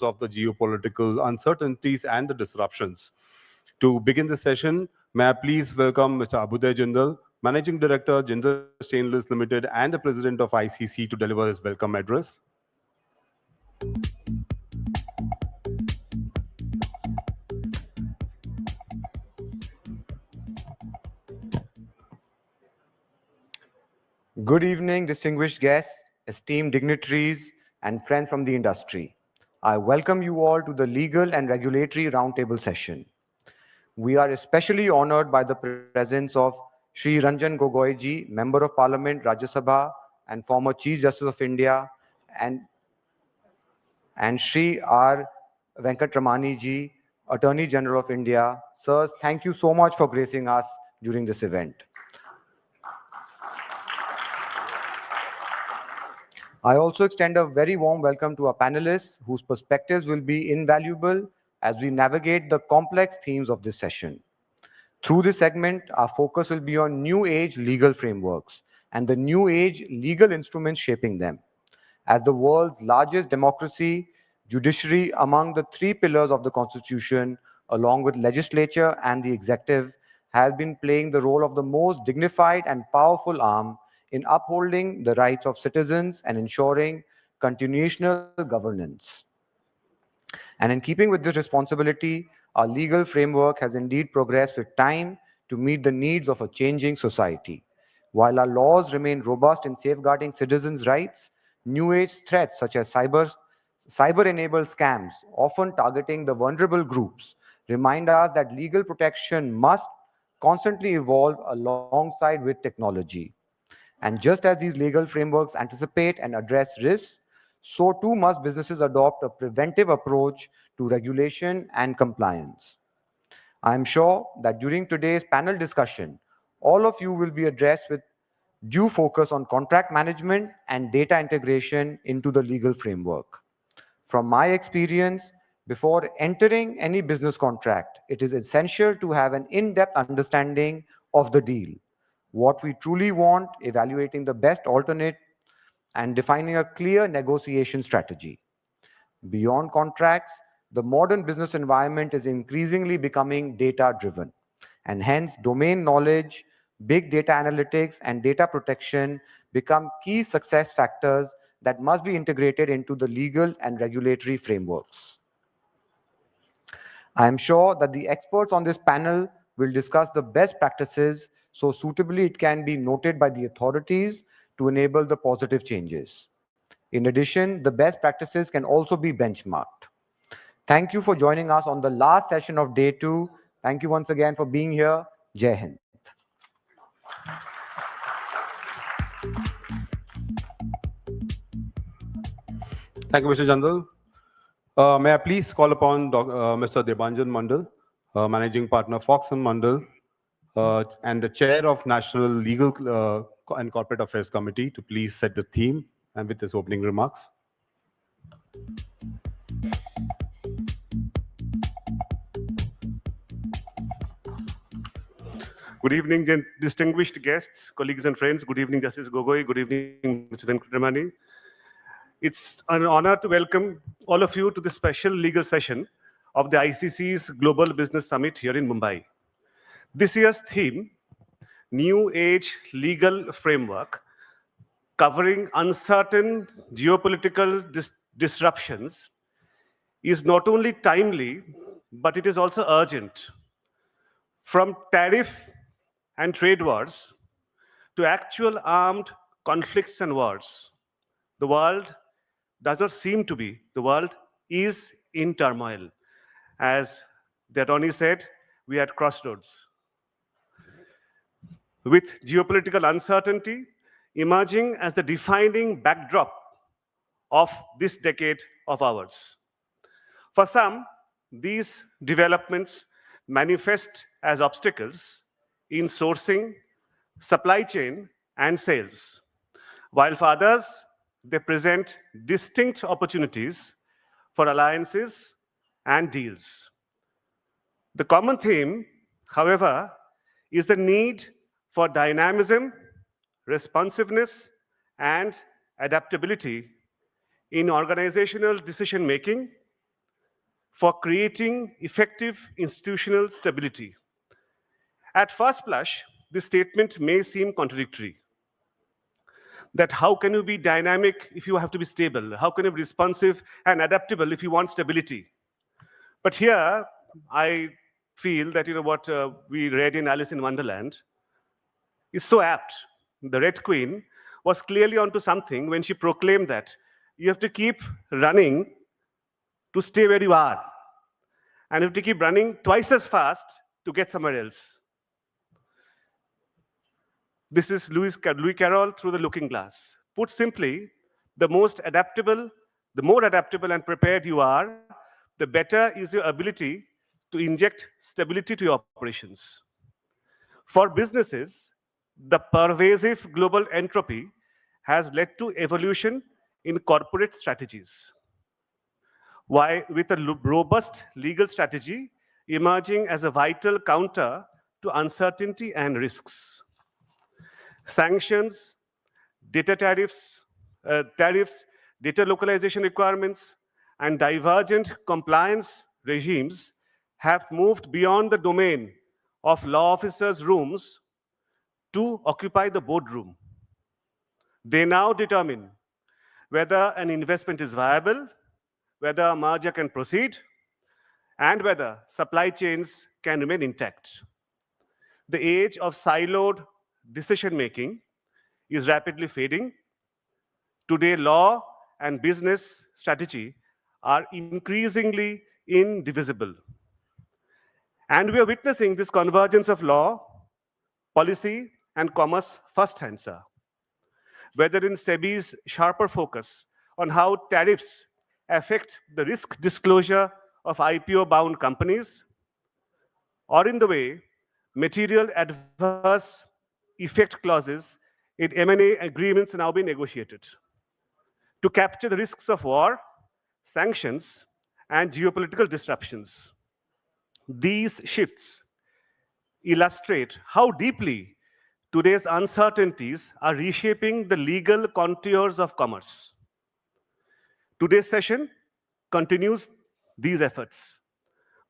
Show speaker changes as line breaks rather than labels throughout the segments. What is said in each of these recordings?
of the geopolitical uncertainties and the disruptions. To begin the session, may I please welcome Mr. Abhyuday Jindal, Managing Director, Jindal Stainless Limited, and the President of ICC to deliver his welcome address.
Good evening, distinguished guests, esteemed dignitaries, and friends from the industry. I welcome you all to the Legal and Regulatory Roundtable session. We are especially honored by the presence of Shri Ranjan Gogoi ji, Member of Parliament, Rajya Sabha, and former Chief Justice of India, and, and Shri R. Venkatramani ji, Attorney General of India. Sirs, thank you so much for gracing us during this event. I also extend a very warm welcome to our panelists, whose perspectives will be invaluable as we navigate the complex themes of this session. Through this segment, our focus will be on new age legal frameworks and the new age legal instruments shaping them. As the world's largest democracy, judiciary among the three pillars of the Constitution, along with legislature and the executive, has been playing the role of the most dignified and powerful arm in upholding the rights of citizens and ensuring continuational governance. And in keeping with this responsibility, our legal framework has indeed progressed with time to meet the needs of a changing society. While our laws remain robust in safeguarding citizens' rights, new age threats such as cyber-enabled scams, often targeting the vulnerable groups, remind us that legal protection must constantly evolve alongside with technology. And just as these legal frameworks anticipate and address risks, so too must businesses adopt a preventive approach to regulation and compliance. I am sure that during today's panel discussion, all of you will be addressed with due focus on contract management and data integration into the legal framework. From my experience, before entering any business contract, it is essential to have an in-depth understanding of the deal, what we truly want, evaluating the best alternate, and defining a clear negotiation strategy. Beyond contracts, the modern business environment is increasingly becoming data-driven, and hence domain knowledge, big data analytics, and data protection become key success factors that must be integrated into the legal and regulatory frameworks. I am sure that the experts on this panel will discuss the best practices so suitably it can be noted by the authorities to enable the positive changes. In addition, the best practices can also be benchmarked. Thank you for joining us on the last session of day 2. Thank you once again for being here. Jai Hind.
Thank you, Mr. Jindal. May I please call upon Mr. Debanjan Mandal, Managing Partner, Fox & Mandal, and the Chair of National Legal and Corporate Affairs Committee to please set the theme and with his opening remarks.
Good evening, distinguished guests, colleagues and friends. Good evening, Justice Gogoi. Good evening, Mr. Venkatramani. It's an honor to welcome all of you to this special legal session of the ICC's Global Business Summit here in Mumbai. This year's theme, New Age Legal Framework, covering uncertain geopolitical disruptions, is not only timely, but it is also urgent. From tariff and trade wars to actual armed conflicts and wars, the world does not seem to be. The world is in turmoil. As the attorney said, we are at crossroads. With geopolitical uncertainty emerging as the defining backdrop of this decade of ours. For some, these developments manifest as obstacles in sourcing, supply chain, and sales, while for others, they present distinct opportunities for alliances and deals. The common theme, however, is the need for dynamism, responsiveness, and adaptability in organizational decision-making for creating effective institutional stability. At first blush, this statement may seem contradictory. That how can you be dynamic if you have to be stable? How can you be responsive and adaptable if you want stability? But here, I feel that what we read in Alice in Wonderland is so apt. The Red Queen was clearly onto something when she proclaimed that you have to keep running to stay where you are, and you have to keep running twice as fast to get somewhere else. This is Louis Carroll through the Looking Glass. Put simply, the more adaptable and prepared you are, the better is your ability to inject stability to your operations. For businesses, the pervasive global entropy has led to evolution in corporate strategies. Why, with a robust legal strategy emerging as a vital counter to uncertainty and risks. Sanctions, tariffs, data localization requirements, and divergent compliance regimes have moved beyond the domain of law officers' rooms to occupy the boardroom. They now determine whether an investment is viable, whether a merger can proceed, and whether supply chains can remain intact. The age of siloed decision-making is rapidly fading. Today, law and business strategy are increasingly indivisible. And we are witnessing this convergence of law, policy, and commerce firsthand, sir. Whether in SEBI's sharper focus on how tariffs affect the risk disclosure of IPO-bound companies, or in the way material adverse effect clauses in M&A agreements are now being negotiated to capture the risks of war, sanctions, and geopolitical disruptions. These shifts illustrate how deeply today's uncertainties are reshaping the legal contours of commerce. Today's session continues these efforts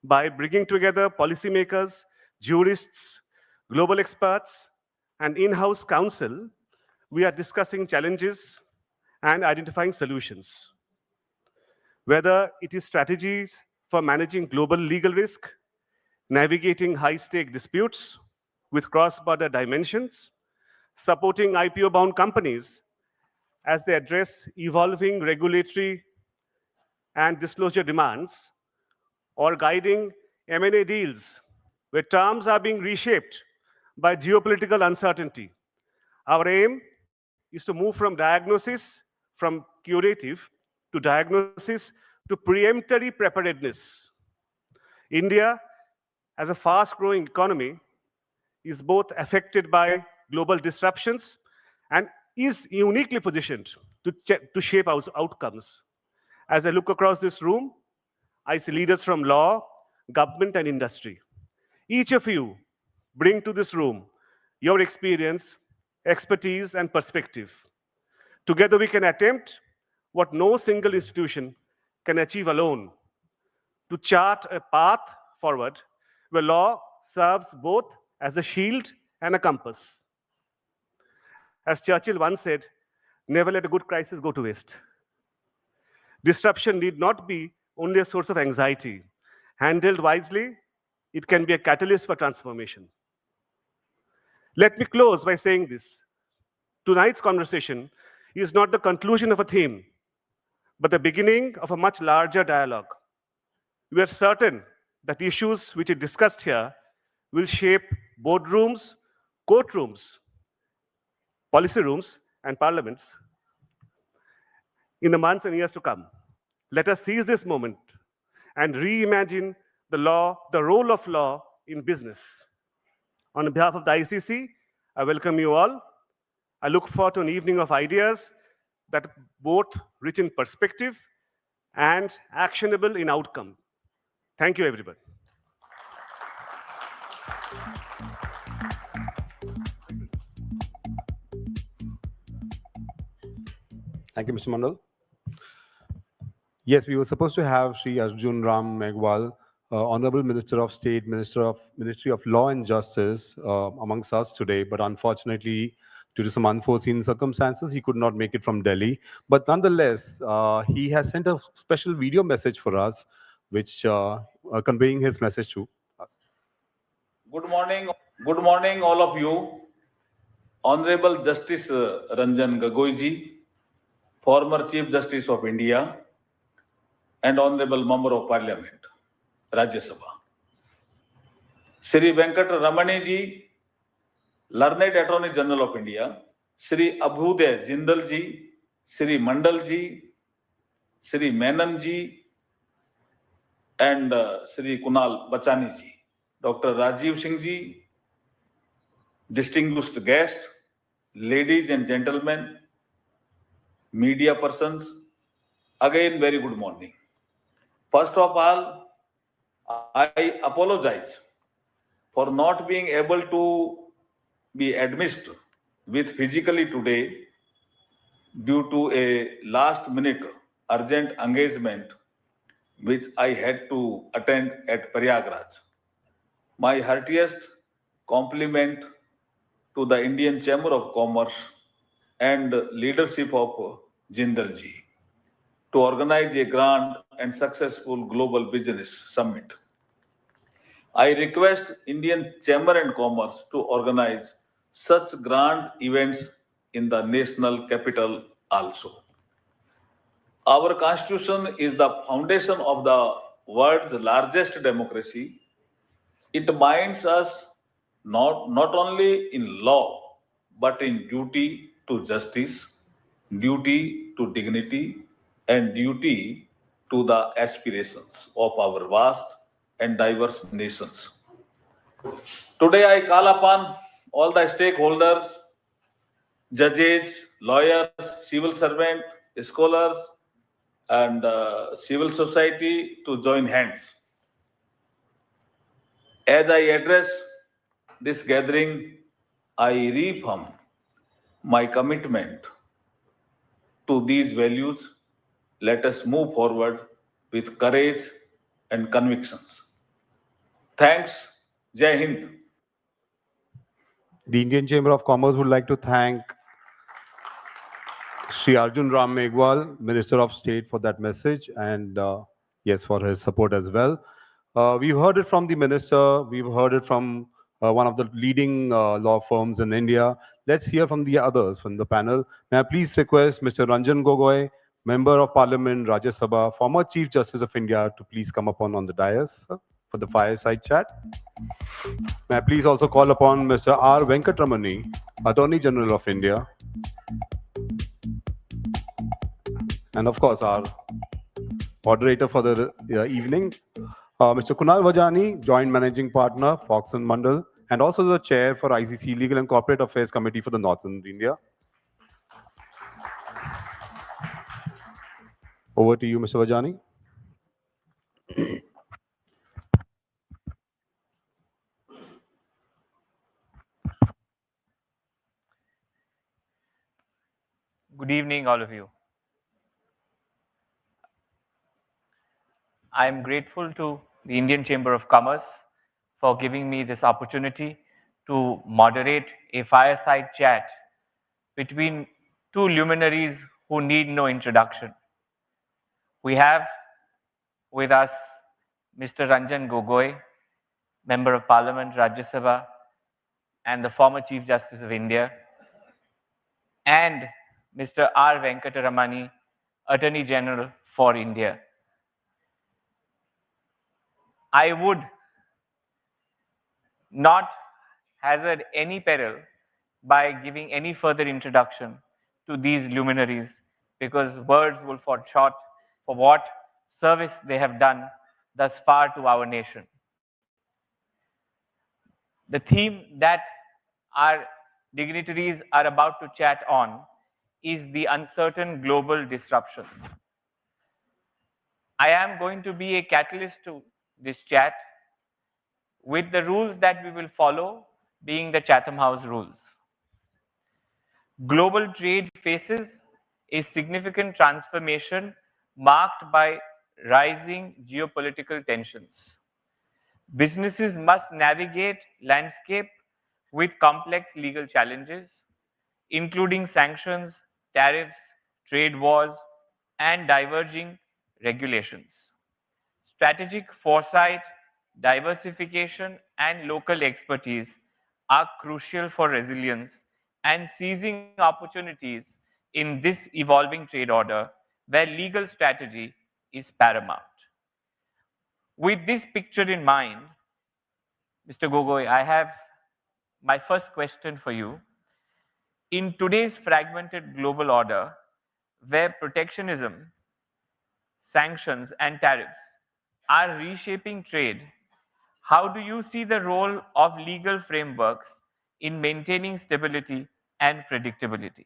by bringing together policymakers, jurists, global experts, and in-house counsel. We are discussing challenges and identifying solutions. Whether it is strategies for managing global legal risk, navigating high-stake disputes with cross-border dimensions, supporting IPO-bound companies as they address evolving regulatory and disclosure demands, or guiding M&A deals where terms are being reshaped by geopolitical uncertainty. Our aim is to move from curative to diagnosis to preemptory preparedness. India, as a fast-growing economy, is both affected by global disruptions and is uniquely positioned to shape our outcomes. As I look across this room, I see leaders from law, government, and industry. Each of you bring to this room your experience, expertise, and perspective. Together, we can attempt what no single institution can achieve alone, to chart a path forward where law serves both as a shield and a compass. As Churchill once said, never let a good crisis go to waste. Disruption need not be only a source of anxiety. Handled wisely, it can be a catalyst for transformation. Let me close by saying this. Tonight's conversation is not the conclusion of a theme, but the beginning of a much larger dialogue. We are certain that issues which are discussed here will shape boardrooms, courtrooms, policy rooms, and parliaments in the months and years to come. Let us seize this moment and reimagine the role of law in business. On behalf of the ICC, I welcome you all. I look forward to an evening of ideas that are both rich in perspective and actionable in outcome. Thank you, everybody.
Thank you, Mr. Mandal. Yes, we were supposed to have Sri Arjun Ram Meghwal, Honorable Minister of State, Ministry of Law and Justice, amongst us today. But unfortunately, due to some unforeseen circumstances, he could not make it from Delhi. But nonetheless, he has sent a special video message for us, which conveying his message to us.
Good morning, all of you. Honorable Justice Ranjan Gogoi ji, former Chief Justice of India, and Honorable Member of Parliament, Rajya Sabha. Shri Venkat Ramani ji, learned Attorney General of India, Shri Abhuday Jindal ji, Shri Mandal ji, Shri Menon ji, and Shri Kunal Bachani ji, Dr. Rajiv Singh ji, distinguished guest, ladies and gentlemen, media persons, again, very good morning. First of all, I apologize for not being able to be admitted with physically today due to a last minute urgent engagement which I had to attend at Prayagraj. My heartiest compliment to the Indian Chamber of Commerce and leadership of Jindal ji to organize a grand and successful global business summit. I request Indian Chamber and Commerce to organize such grand events in the national capital also. Our constitution is the foundation of the world's largest democracy. It binds us not only in law, but in duty to justice, duty to dignity, and duty to the aspirations of our vast and diverse nations. Today, I call upon all the stakeholders, judges, lawyers, civil servants, scholars, and civil society to join hands. As I address this gathering, I reaffirm my commitment to these values. Let us move forward with courage and convictions. Thanks. Jai Hind.
The Indian Chamber of Commerce would like to thank Sri Arjun Ram Meghwal, Minister of State, for that message, and yes, for his support as well. We've heard it from the minister. We've heard it from one of the leading law firms in India. Let's hear from the others from the panel. May I please request Mr. Ranjan Gogoi, Member of Parliament, Rajya Sabha, former Chief Justice of India, to please come upon on the dais for the fireside chat. May I please also call upon Mr. R. Venkatramani, Attorney General of India, and of course our moderator for the evening, Mr. Kunal Vajani, Joint Managing Partner, Fox and Mandal, and also the Chair for ICC Legal and Corporate Affairs Committee for the Northern India. Over to you, Mr. Vajani.
Good evening, all of you. I am grateful to the Indian Chamber of Commerce for giving me this opportunity to moderate a fireside chat between two luminaries who need no introduction. We have with us Mr. Ranjan Gogoi, Member of Parliament, Rajya Sabha, and the former Chief Justice of India, and Mr. R. Venkataramani, Attorney General for India. I would not hazard any peril by giving any further introduction to these luminaries, because words will fall short for what service they have done thus far to our nation. The theme that our dignitaries are about to chat on is the uncertain global disruptions. I am going to be a catalyst to this chat, with the rules that we will follow being the Chatham House rules. Global trade faces a significant transformation marked by rising geopolitical tensions. Businesses must navigate landscape with complex legal challenges, including sanctions, tariffs, trade wars, and diverging regulations. Strategic foresight, diversification, and local expertise are crucial for resilience and seizing opportunities in this evolving trade order where legal strategy is paramount. With this picture in mind, Mr. Gogoi, I have my first question for you. In today's fragmented global order, where protectionism, sanctions, and tariffs are reshaping trade, how do you see the role of legal frameworks in maintaining stability and predictability?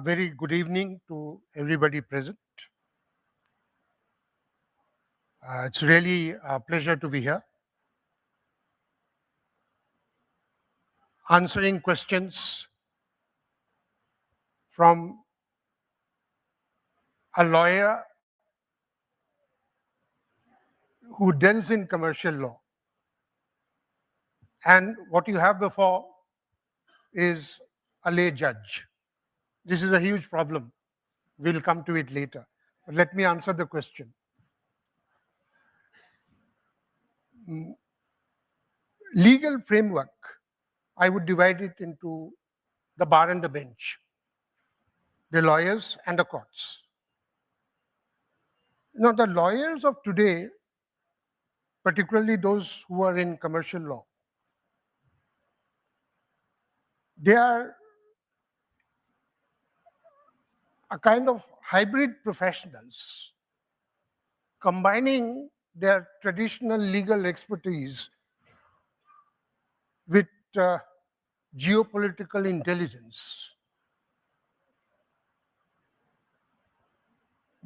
Very good evening to everybody present. It's really a pleasure to be here, answering questions from a lawyer who deals in commercial law. And what you have before is a lay judge. This is a huge problem. We'll come to it later. But let me answer the question. Legal framework, I would divide it into the bar and the bench, the lawyers and the courts. Now, the lawyers of today, particularly those who are in commercial law, they are a kind of hybrid professionals, combining their traditional legal expertise with geopolitical intelligence.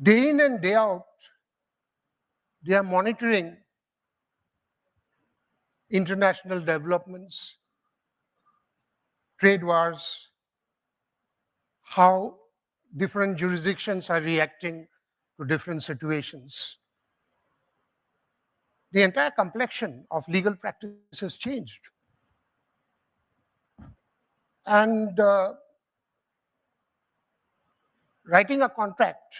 Day in and day out, they are monitoring international developments, trade wars, how different jurisdictions are reacting to different situations. The entire complexion of legal practice has changed. And writing a contract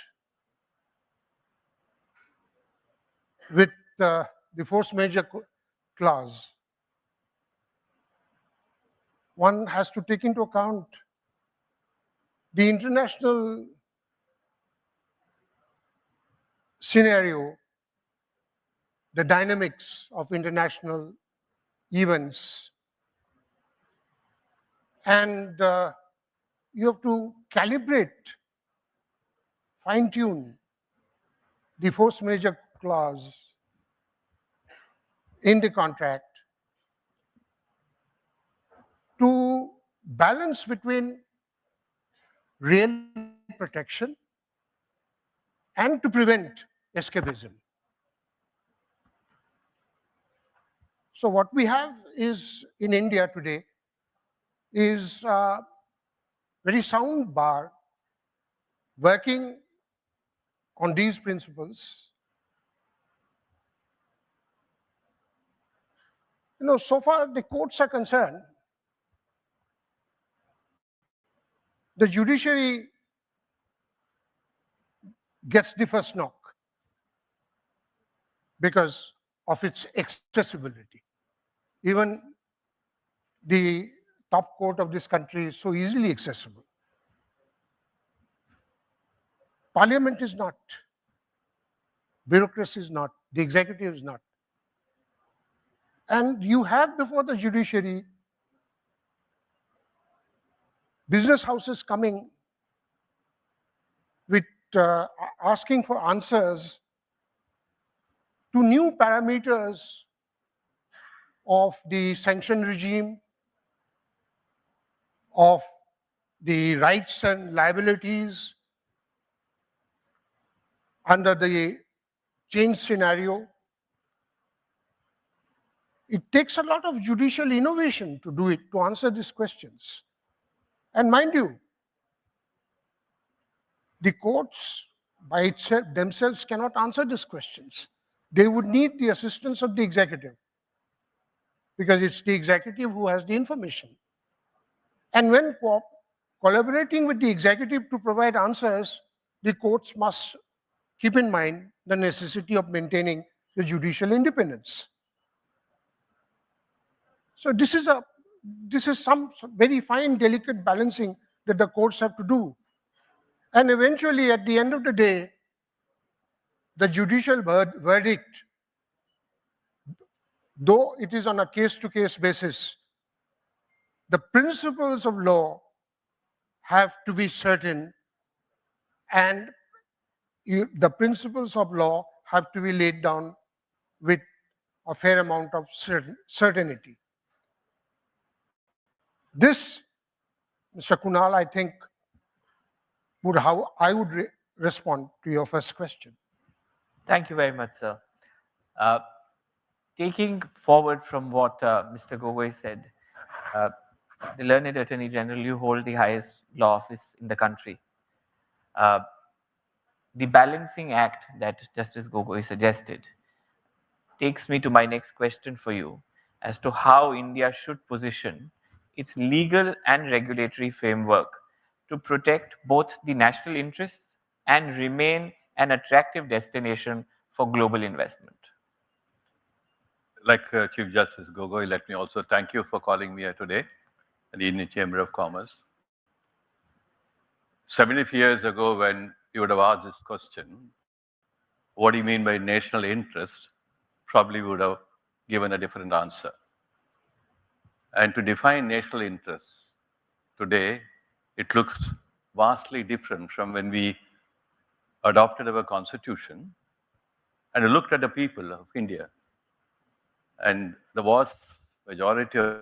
with the force majeure clause, one has to take into account the international scenario, the dynamics of international events, and you have to calibrate, fine-tune the force majeure clause in the contract to balance between real protection and to prevent escapism. So what we have is in India today is a very sound bar working on these principles. So far the courts are concerned, the judiciary gets the first knock because of its accessibility. Even the top court of this country is so easily accessible. Parliament is not, bureaucracy is not, the executive is not. And you have before the judiciary business houses coming with asking for answers to new parameters of the sanction regime, of the rights and liabilities under the change scenario. It takes a lot of judicial innovation to do it, to answer these questions. And mind you, The courts by itself themselves cannot answer these questions. They would need the assistance of the executive, because it's the executive who has the information. And when collaborating with the executive to provide answers, the courts must keep in mind the necessity of maintaining the judicial independence. So this is some very fine, delicate balancing that the courts have to do. And eventually, at the end of the day, the judicial verdict, though it is on a case-to-case basis, the principles of law have to be certain, and the principles of law have to be laid down with a fair amount of certainty. This, Mr. Kunal, I think, would how I would respond to your first question.
Thank you very much, sir. Taking forward from what Mr. Gogoi said, the learned Attorney General, you hold the highest law office in the country. The balancing act that Justice Gogoi suggested takes me to my next question for you as to how India should position its legal and regulatory framework to protect both the national interests and remain an attractive destination for global investment.
Like Chief Justice Gogoi, let me also thank you for calling me here today at the Indian Chamber of Commerce. 70 years ago, when you would have asked this question, what do you mean by national interest, probably would have given a different answer. And to define national interests today, it looks vastly different from when we adopted our constitution and looked at the people of India. And there was majority of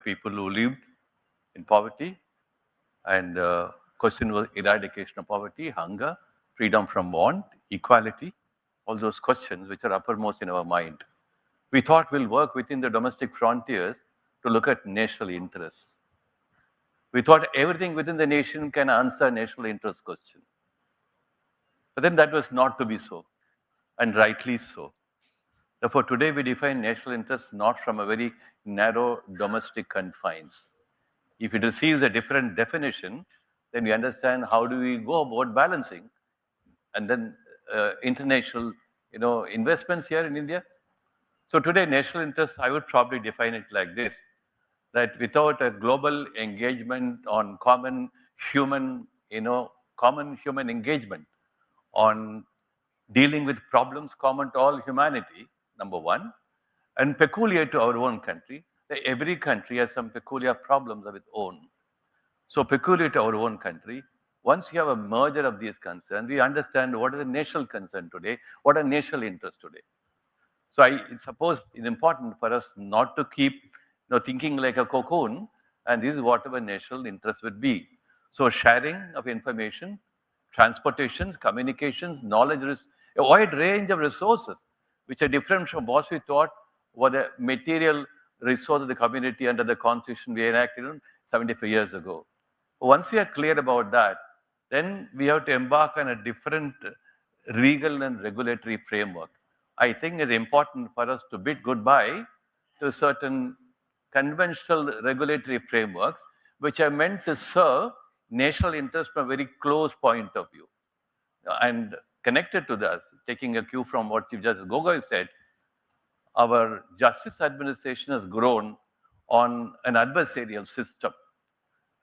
people who lived in poverty, and question was eradication of poverty, hunger, freedom from want, equality, all those questions which are uppermost in our mind. We thought we'll work within the domestic frontiers to look at national interests. We thought everything within the nation can answer national interest question. But then that was not to be so, and rightly so. Therefore, today we define national interest not from a very narrow domestic confines. If it receives a different definition, then we understand how do we go about balancing, and then international, investments here in India. So today, national interest, I would probably define it like this: that without a global engagement on common human engagement on dealing with problems common to all humanity, number one, and peculiar to our own country. Every country has some peculiar problems of its own. So peculiar to our own country, once you have a merger of these concerns, we understand what is the national concern today, what are national interests today. So I suppose it's important for us not to keep thinking like a cocoon, and this is whatever national interest would be. So sharing of information, transportations, communications, knowledge, a wide range of resources which are different from what we thought were the material resource of the community under the constitution we enacted 75 years ago. Once we are clear about that, then we have to embark on a different legal and regulatory framework. I think it's important for us to bid goodbye to certain conventional regulatory frameworks which are meant to serve national interest from a very close point of view. And connected to that, taking a cue from what Chief Justice Gogoi said, our justice administration has grown on an adversarial system.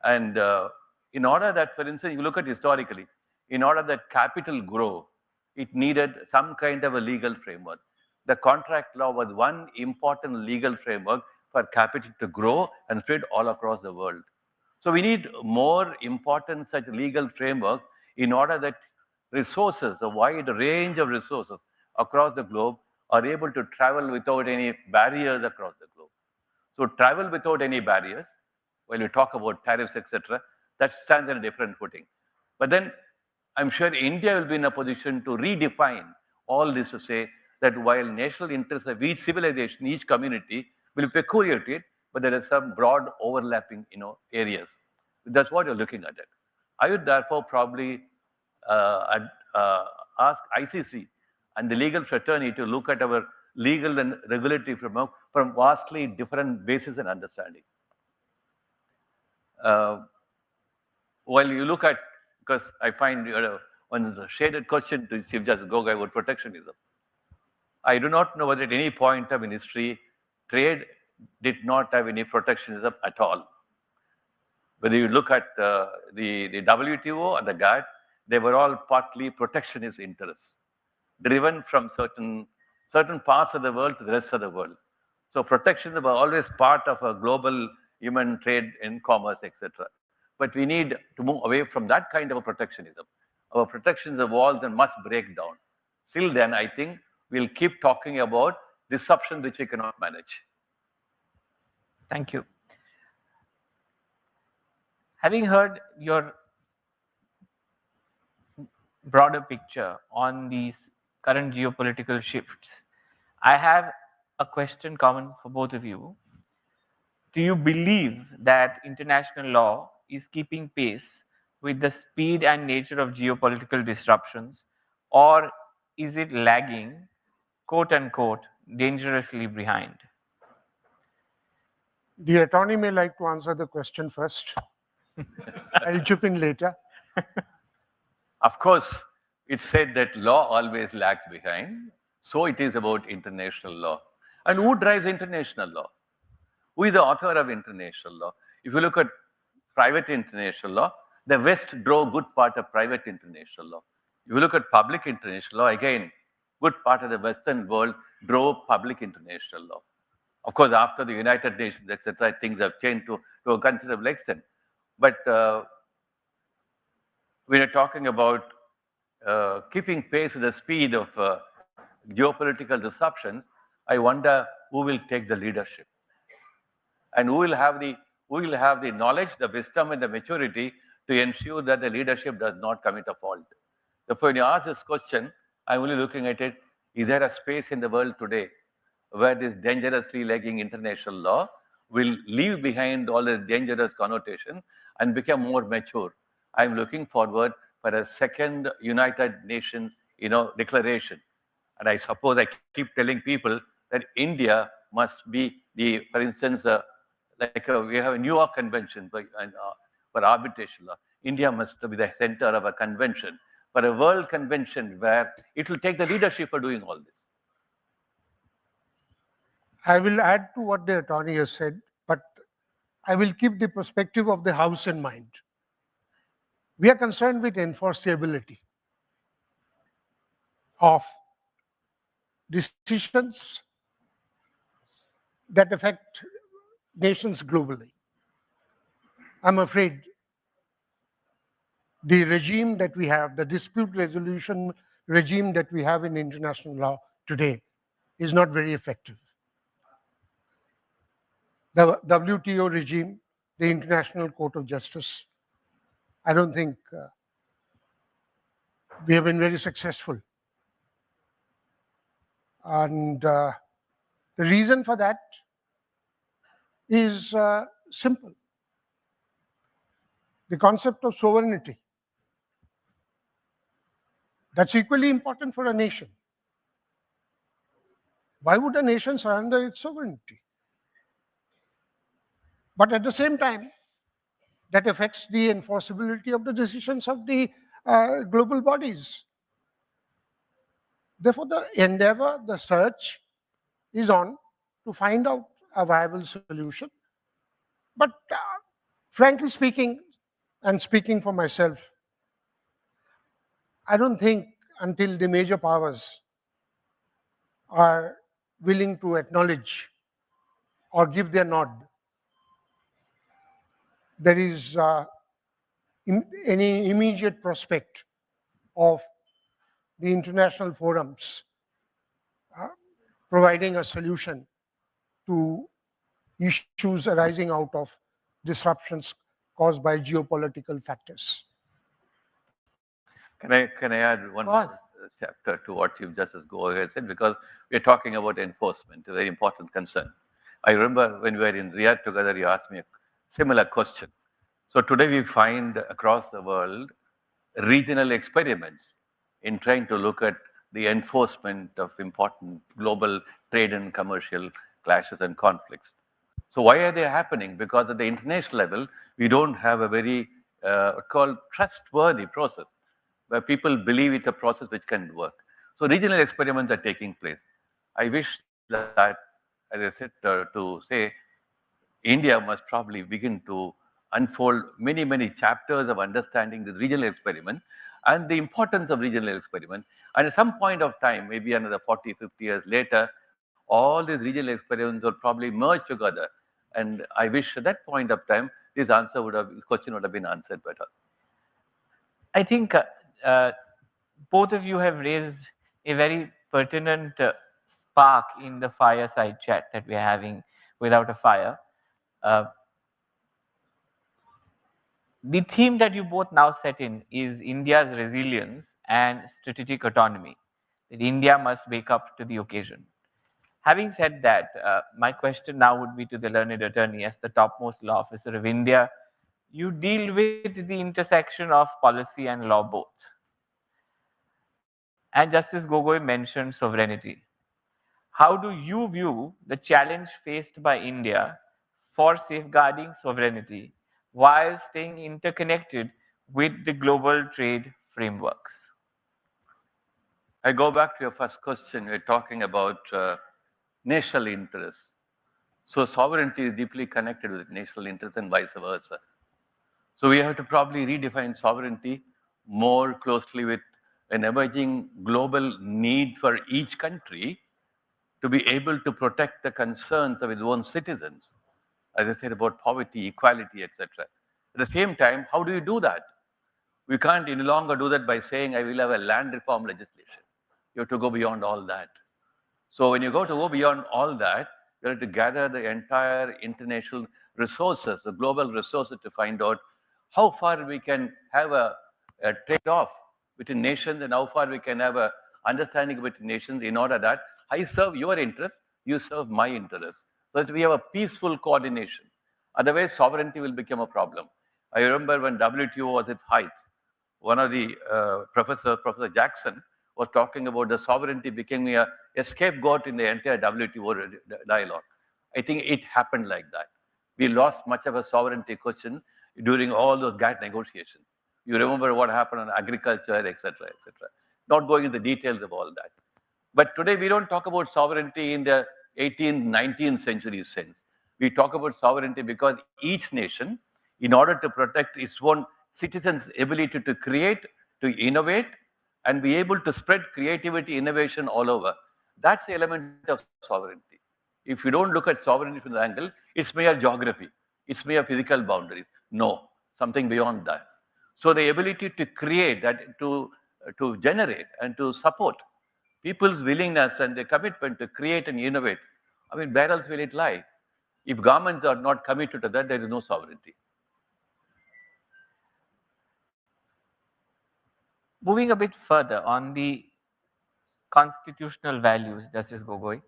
And in order that, for instance, you look at historically, in order that capital grow, it needed some kind of a legal framework. The contract law was one important legal framework for capital to grow and spread all across the world. So we need more important such legal frameworks in order that resources, a wide range of resources across the globe, are able to travel without any barriers across the globe. So travel without any barriers, when we talk about tariffs, etc., that stands on a different footing. But then I'm sure India will be in a position to redefine all this to say that while national interests of each civilization, each community will be peculiar to it, but there are some broad overlapping areas. That's what you're looking at it. I would therefore probably ask ICC and the legal fraternity to look at our legal and regulatory framework from vastly different bases and understanding. While you look at, because I find one shaded question to Chief Justice Gogoi about protectionism. I do not know whether at any point of in history, trade did not have any protectionism at all. Whether you look at the WTO or the GATT, they were all partly protectionist interests, driven from certain parts of the world to the rest of the world. So protectionism was always part of a global human trade in commerce, etc. But we need to move away from that kind of a protectionism. Our protectionism walls and must break down. Till then, I think we'll keep talking about disruption which we cannot manage.
Thank you. Having heard your broader picture on these current geopolitical shifts, I have a question common for both of you. Do you believe that international law is keeping pace with the speed and nature of geopolitical disruptions, or is it lagging, quote unquote, dangerously behind?
The attorney may like to answer the question first. I'll chip in later.
Of course, it's said that law always lags behind. So it is about international law. And who drives international law? Who is the author of international law? If you look at private international law, the West drove good part of private international law. If you look at public international law, again, good part of the Western world drove public international law. Of course, after the United Nations, etc., things have changed to a considerable extent. But when you're talking about keeping pace with the speed of geopolitical disruptions, I wonder who will take the leadership, and who will have the knowledge, the wisdom, and the maturity to ensure that the leadership does not commit a fault. Therefore, when you ask this question, I'm only looking at it: is there a space in the world today where this dangerously lagging international law will leave behind all the dangerous connotation and become more mature? I'm looking forward for a second United Nations, declaration. And I suppose I keep telling people that India must be for instance, we have a New York Convention for arbitration law. India must be the center of a convention, for a world convention where it will take the leadership for doing all this.
I will add to what the attorney has said, but I will keep the perspective of the House in mind. We are concerned with enforceability of decisions that affect nations globally. I'm afraid the regime that we have, the dispute resolution regime that we have in international law today, is not very effective. The WTO regime, the International Court of Justice, I don't think we have been very successful. And the reason for that is simple. The concept of sovereignty. That's equally important for a nation. Why would a nation surrender its sovereignty? But at the same time, that affects the enforceability of the decisions of the global bodies. Therefore, the endeavor, the search is on to find out a viable solution. But frankly speaking, and speaking for myself, I don't think until the major powers are willing to acknowledge or give their nod, there is any immediate prospect of the international forums providing a solution to issues arising out of disruptions caused by geopolitical factors.
Can I add one more chapter to what Chief Justice Gogoi said? Because we're talking about enforcement, a very important concern. I remember when we were in Riyadh together, you asked me a similar question. So today we find across the world regional experiments in trying to look at the enforcement of important global trade and commercial clashes and conflicts. So why are they happening? Because at the international level, we don't have a very called trustworthy process where people believe it's a process which can work. So regional experiments are taking place. I wish that, as I said, to say, India must probably begin to unfold many, many chapters of understanding this regional experiment and the importance of regional experiment. And at some point of time, maybe another 40, 50 years later, all these regional experiments will probably merge together. And I wish at that point of time, this question would have been answered better.
I think both of you have raised a very pertinent spark in the fireside chat that we are having without a fire. Uh, the theme that you both now set in is India's resilience and strategic autonomy, that India must wake up to the occasion. Having said that, my question now would be to the learned attorney, as the topmost law officer of India. You deal with the intersection of policy and law both. And Justice Gogoi mentioned sovereignty. How do you view the challenge faced by India for safeguarding sovereignty while staying interconnected with the global trade frameworks?
I go back to your first question. We're talking about national interests. So sovereignty is deeply connected with national interests and vice versa. So we have to probably redefine sovereignty more closely with an emerging global need for each country to be able to protect the concerns of its own citizens, as I said about poverty, equality, etc. At the same time, how do you do that? We can't any longer do that by saying, I will have a land reform legislation. You have to go beyond all that. So when you go beyond all that, you have to gather the entire international resources, the global resources, to find out how far we can have a trade-off between nations and how far we can have a understanding between nations in order that I serve your interests, you serve my interests, so that we have a peaceful coordination. Otherwise, sovereignty will become a problem. I remember when WTO was its height, one of the Professor Jackson, was talking about the sovereignty becoming a scapegoat in the entire WTO dialogue. I think it happened like that. We lost much of a sovereignty question during all those GATT negotiations. You remember what happened on agriculture, etc., etc. Not going into the details of all that. But today we don't talk about sovereignty in the 18th, 19th century sense. We talk about sovereignty because each nation, in order to protect its own citizens' ability to create, to innovate, and be able to spread creativity, innovation all over, that's the element of sovereignty. If you don't look at sovereignty from the angle, it's mere geography, it's mere physical boundaries. No, something beyond that. So the ability to create, that to generate and to support people's willingness and their commitment to create and innovate, I mean, where else will it lie? If governments are not committed to that, there is no sovereignty.
Moving a bit further on the constitutional values, Justice Gogoi,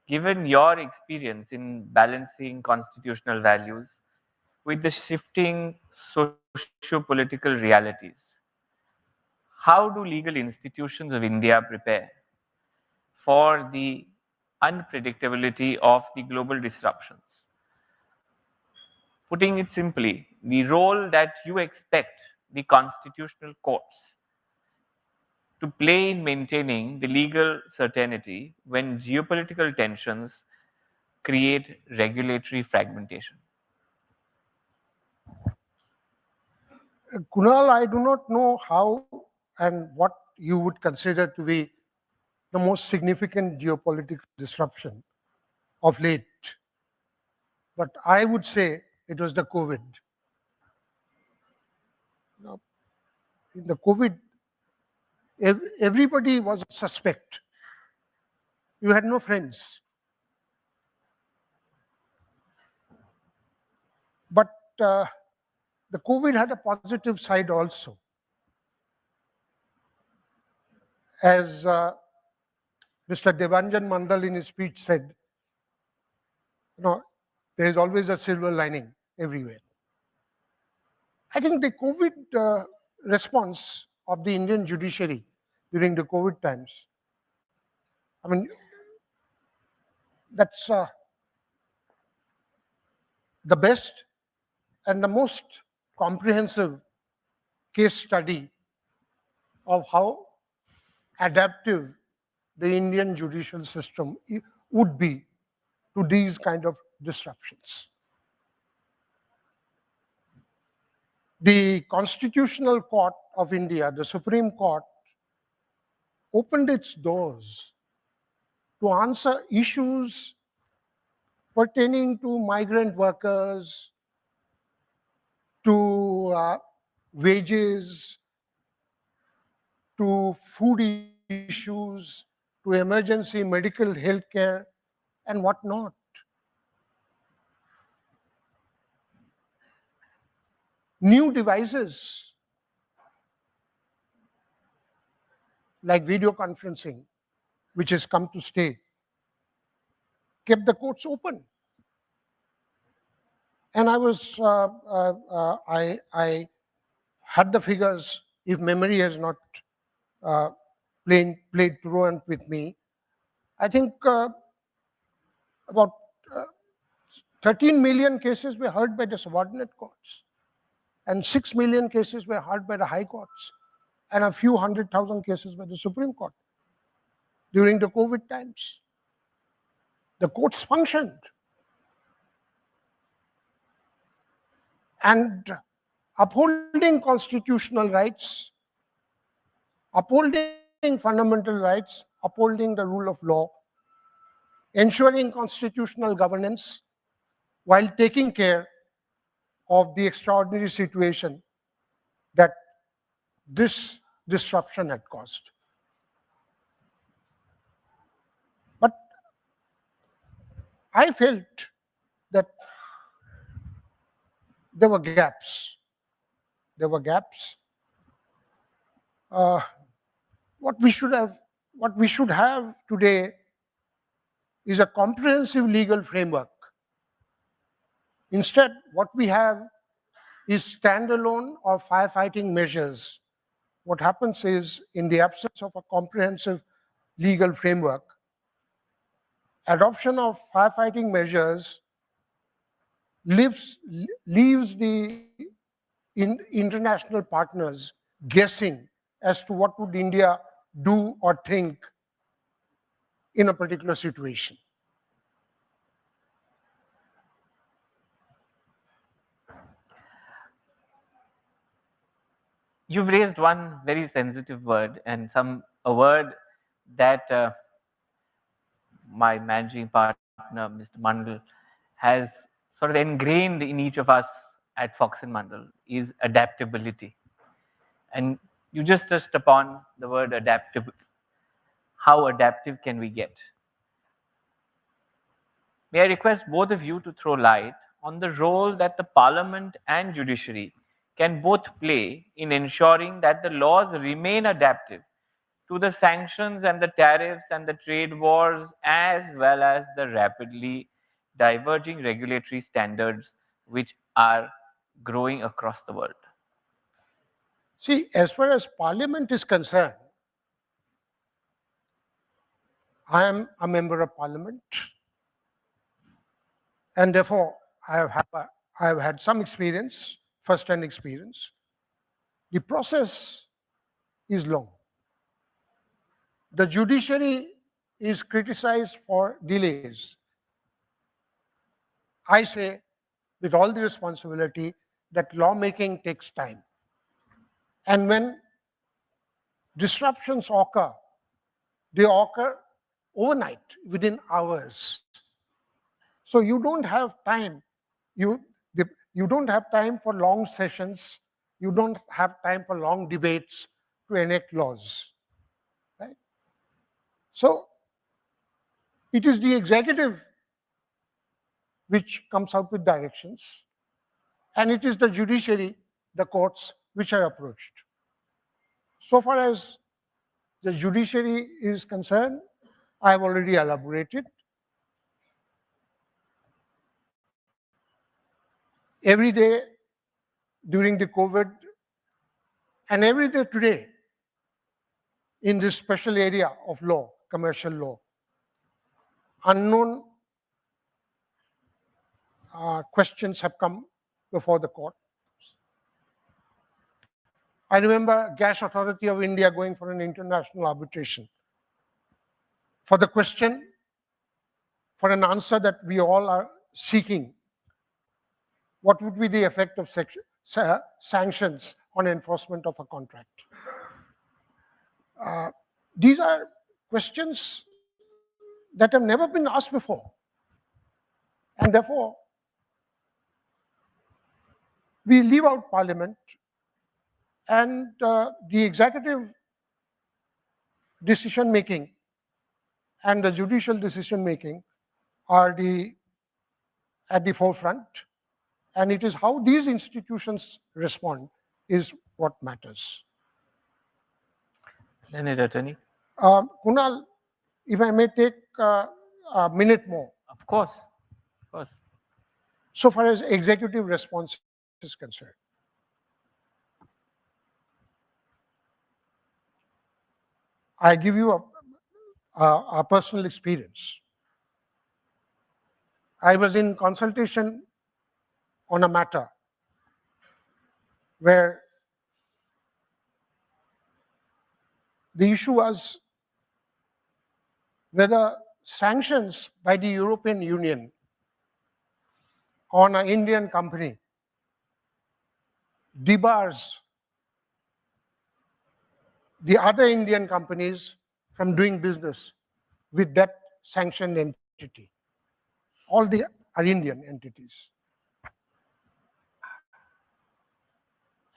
given your experience in balancing constitutional values with the shifting socio-political realities, how do legal institutions of India prepare for the unpredictability of the global disruptions? Putting it simply, the role that you expect the constitutional courts to play in maintaining the legal certainty when geopolitical tensions create regulatory fragmentation.
Kunal, I do not know how and what you would consider to be the most significant geopolitical disruption of late. But I would say it was the COVID. Now, in the COVID, everybody was a suspect. You had no friends. But the COVID had a positive side also. As Mr. Debanjan Mandal in his speech said, there is always a silver lining everywhere. I think the COVID response of the Indian judiciary during the COVID times. I mean, that's the best and the most comprehensive case study of how adaptive the Indian judicial system would be to these kind of disruptions. The Constitutional Court of India, the Supreme Court, opened its doors to answer issues pertaining to migrant workers, to wages, to food issues, to emergency medical health care, and whatnot. New devices like video conferencing, which has come to stay, kept the courts open. And I had the figures, if memory has not played truant with me. I think about 13 million cases were heard by the subordinate courts, and 6 million cases were heard by the high courts, and a few 100,000 cases by the Supreme Court during the COVID times. The courts functioned. And upholding constitutional rights, upholding fundamental rights, upholding the rule of law, ensuring constitutional governance while taking care of the extraordinary situation that this disruption had caused. But I felt that there were gaps. There were gaps. What we should have today is a comprehensive legal framework. Instead, what we have is standalone or firefighting measures. What happens is, in the absence of a comprehensive legal framework, adoption of firefighting measures leaves the international partners guessing as to what would India do or think in a particular situation.
You've raised one very sensitive word, and a word that my managing partner, Mr. Mandal, has sort of ingrained in each of us at Fox and Mandal is adaptability. And you just touched upon the word adaptable. How adaptive can we get? May I request both of you to throw light on the role that the Parliament and judiciary can both play in ensuring that the laws remain adaptive to the sanctions and the tariffs and the trade wars, as well as the rapidly diverging regulatory standards which are growing across the world.
See, as far as Parliament is concerned, I am a member of Parliament, and therefore I have had some experience, first-hand experience. The process is long. The judiciary is criticized for delays. I say, with all the responsibility, that lawmaking takes time. And when disruptions occur, they occur overnight, within hours. So you don't have time. You don't have time for long sessions. You don't have time for long debates to enact laws. Right? So it is the executive which comes out with directions, and it is the judiciary, the courts, which are approached. So far as the judiciary is concerned, I have already elaborated. Every day during the COVID And every day today, in this special area of law, commercial law, unknown questions have come before the court. I remember Gas Authority of India going for an international arbitration for the question, for an answer that we all are seeking. What would be the effect of sanctions on enforcement of a contract? These are questions that have never been asked before. And therefore, we leave out Parliament, and the executive decision making and the judicial decision making are at the forefront, and it is how these institutions respond is what matters.
Learned attorney.
Kunal, if I may take a minute more.
Of course. Of course.
So far as executive response is concerned, I give you a personal experience. I was in consultation on a matter where the issue was whether sanctions by the European Union on an Indian company debars the other Indian companies from doing business with that sanctioned entity. All the are Indian entities.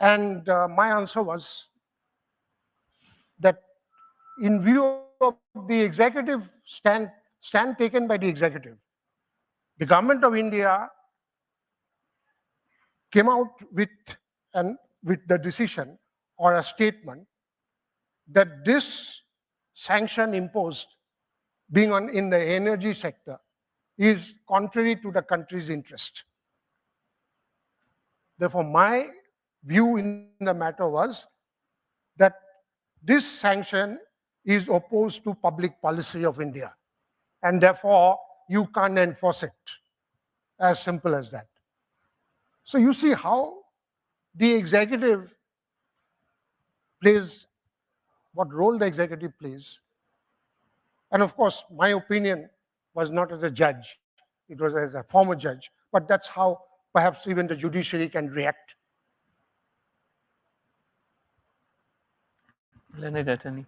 And my answer was that in view of the executive stand taken by the executive, the government of India came out with the decision or a statement that this sanction imposed, being in the energy sector, is contrary to the country's interest. Therefore, my view in the matter was that this sanction is opposed to public policy of India, and therefore you can't enforce it. As simple as that. So you see how the executive plays, what role the executive plays. And of course, my opinion was not as a judge, it was as a former judge, but that's how perhaps even the judiciary can react.
Learned attorney.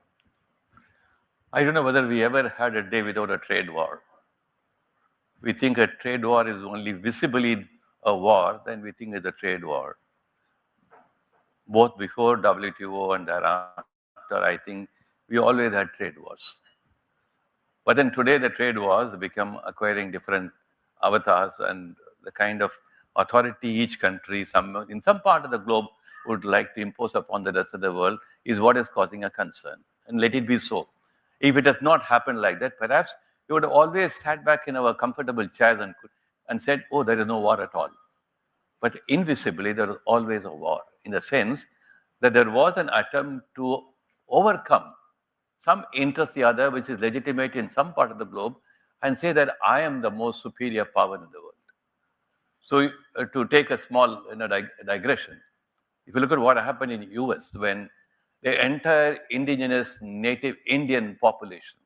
I don't know whether we ever had a day without a trade war. We think a trade war is only visibly a war, then we think it's a trade war. Both before WTO and thereafter, I think we always had trade wars. But then today the trade wars become acquiring different avatars, and the kind of authority each country, in some part of the globe, would like to impose upon the rest of the world is what is causing a concern. And let it be so. If it has not happened like that, perhaps we would have always sat back in our comfortable chairs and said, oh, there is no war at all. But invisibly, there is always a war, in the sense that there was an attempt to overcome some interest the other, which is legitimate in some part of the globe, and say that I am the most superior power in the world. So to take a small digression, if you look at what happened in the US when the entire indigenous native Indian population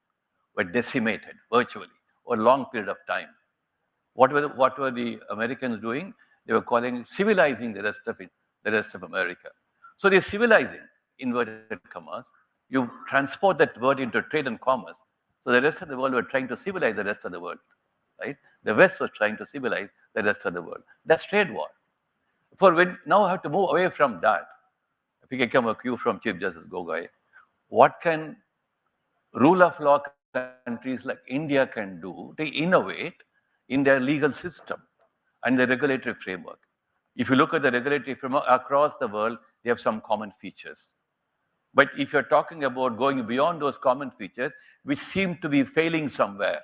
were decimated virtually over a long period of time, what were the Americans doing? They were civilizing the rest of America. So they're civilizing, inverted commas. You transport that word into trade and commerce. So the rest of the world were trying to civilize the rest of the world, right? The West was trying to civilize the rest of the world. That's trade war. For when now I have to move away from that, if we can come a cue from Chief Justice Gogoi, what can rule of law countries like India can do to innovate in their legal system and the regulatory framework? If you look at the regulatory framework across the world, they have some common features. But if you're talking about going beyond those common features, we seem to be failing somewhere.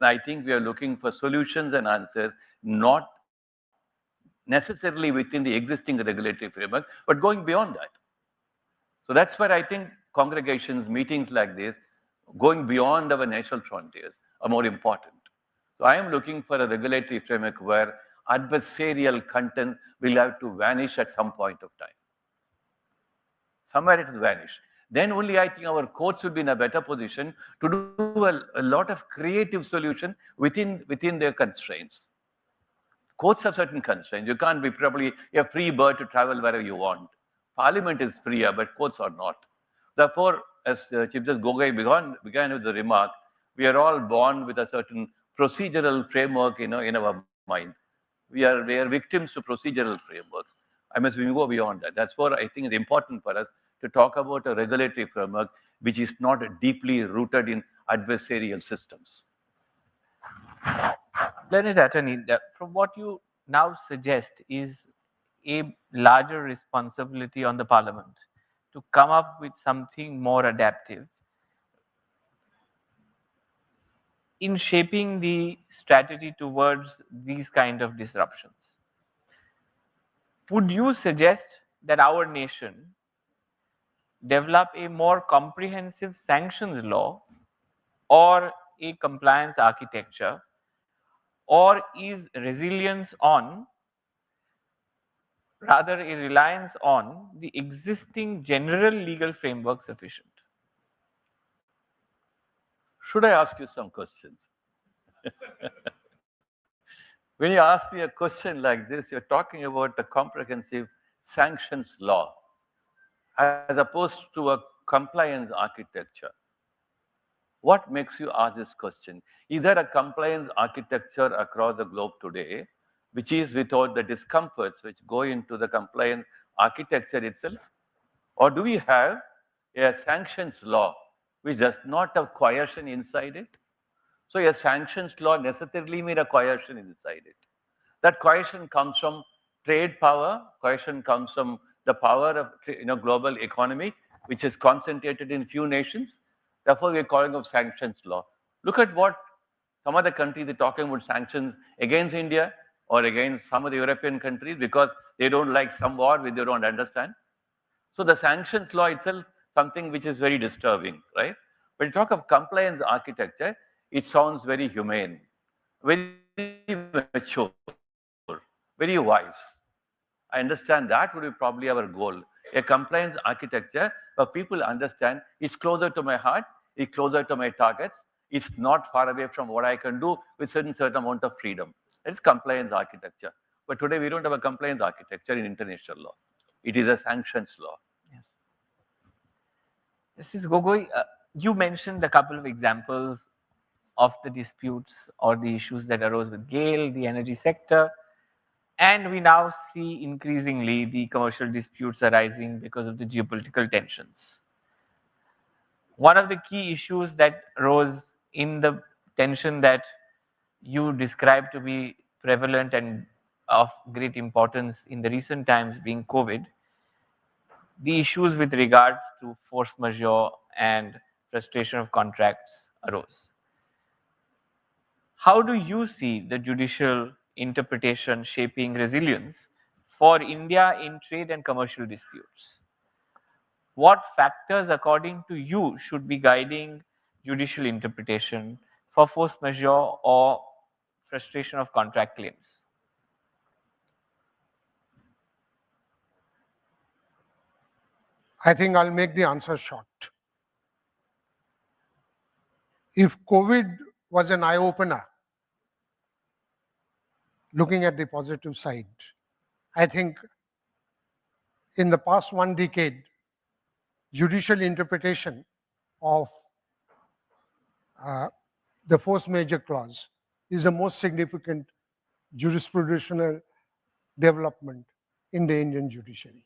And I think we are looking for solutions and answers, not necessarily within the existing regulatory framework, but going beyond that. So that's where I think congregations, meetings like this, going beyond our national frontiers, are more important. So I am looking for a regulatory framework where adversarial content will have to vanish at some point of time. Somewhere it will vanish. Then only I think our courts will be in a better position to do a lot of creative solution within their constraints. Courts have certain constraints. You can't be probably a free bird to travel wherever you want. Parliament is freer, but courts are not. Therefore, as Chief Justice Gogoi began with the remark, we are all born with a certain procedural framework, in our mind. We are victims to procedural frameworks. I must go beyond that. That's what I think is important for us to talk about a regulatory framework which is not deeply rooted in adversarial systems.
Learned Attorney, from what you now suggest is a larger responsibility on the Parliament to come up with something more adaptive in shaping the strategy towards these kind of disruptions. Would you suggest that our nation develop a more comprehensive sanctions law or a compliance architecture, or is resilience on rather a reliance on the existing general legal framework sufficient?
Should I ask you some questions? When you ask me a question like this, you're talking about a comprehensive sanctions law as opposed to a compliance architecture. What makes you ask this question? Is there a compliance architecture across the globe today which is without the discomforts which go into the compliance architecture itself? Or do we have a sanctions law which does not have coercion inside it? So a sanctions law necessarily means a coercion inside it. That coercion comes from trade power, coercion comes from the power of global economy, which is concentrated in few nations. Therefore, we are calling of sanctions law. Look at what some other countries are talking about sanctions against India or against some of the European countries because they don't like some war which they don't understand. So the sanctions law itself, something which is very disturbing, right? When you talk of compliance architecture, it sounds very humane, very mature, very wise. I understand that would be probably our goal. A compliance architecture where people understand it's closer to my heart, it's closer to my targets, it's not far away from what I can do with certain amount of freedom. It's compliance architecture. But today we don't have a compliance architecture in international law. It is a sanctions law.
Yes. Justice Gogoi, you mentioned a couple of examples of the disputes or the issues that arose with GAIL, the energy sector, and we now see increasingly the commercial disputes arising because of the geopolitical tensions. One of the key issues that arose in the tension that you described to be prevalent and of great importance in the recent times being COVID, the issues with regards to force majeure and frustration of contracts arose. How do you see the judicial interpretation shaping resilience for India in trade and commercial disputes? What factors, according to you, should be guiding judicial interpretation for force majeure or frustration of contract claims?
I think I'll make the answer short. If COVID was an eye-opener, looking at the positive side, I think in the past 1 decade, judicial interpretation of the force majeure clause is the most significant jurisprudential development in the Indian judiciary.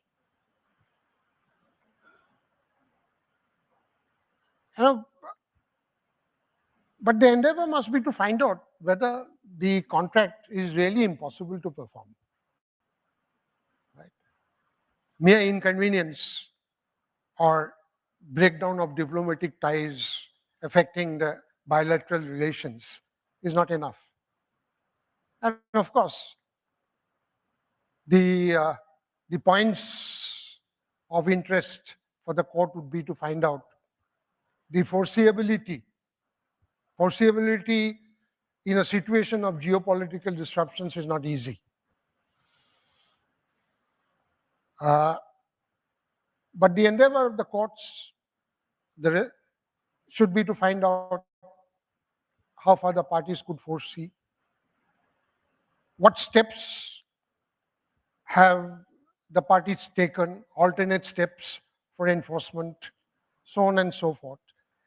But the endeavor must be to find out whether the contract is really impossible to perform. Right? Mere inconvenience or breakdown of diplomatic ties affecting the bilateral relations is not enough. And of course, the points of interest for the court would be to find out the foreseeability. Foreseeability in a situation of geopolitical disruptions is not easy. But the endeavor of the courts should be to find out how far the parties could foresee, what steps have the parties taken, alternate steps for enforcement, so on and so forth.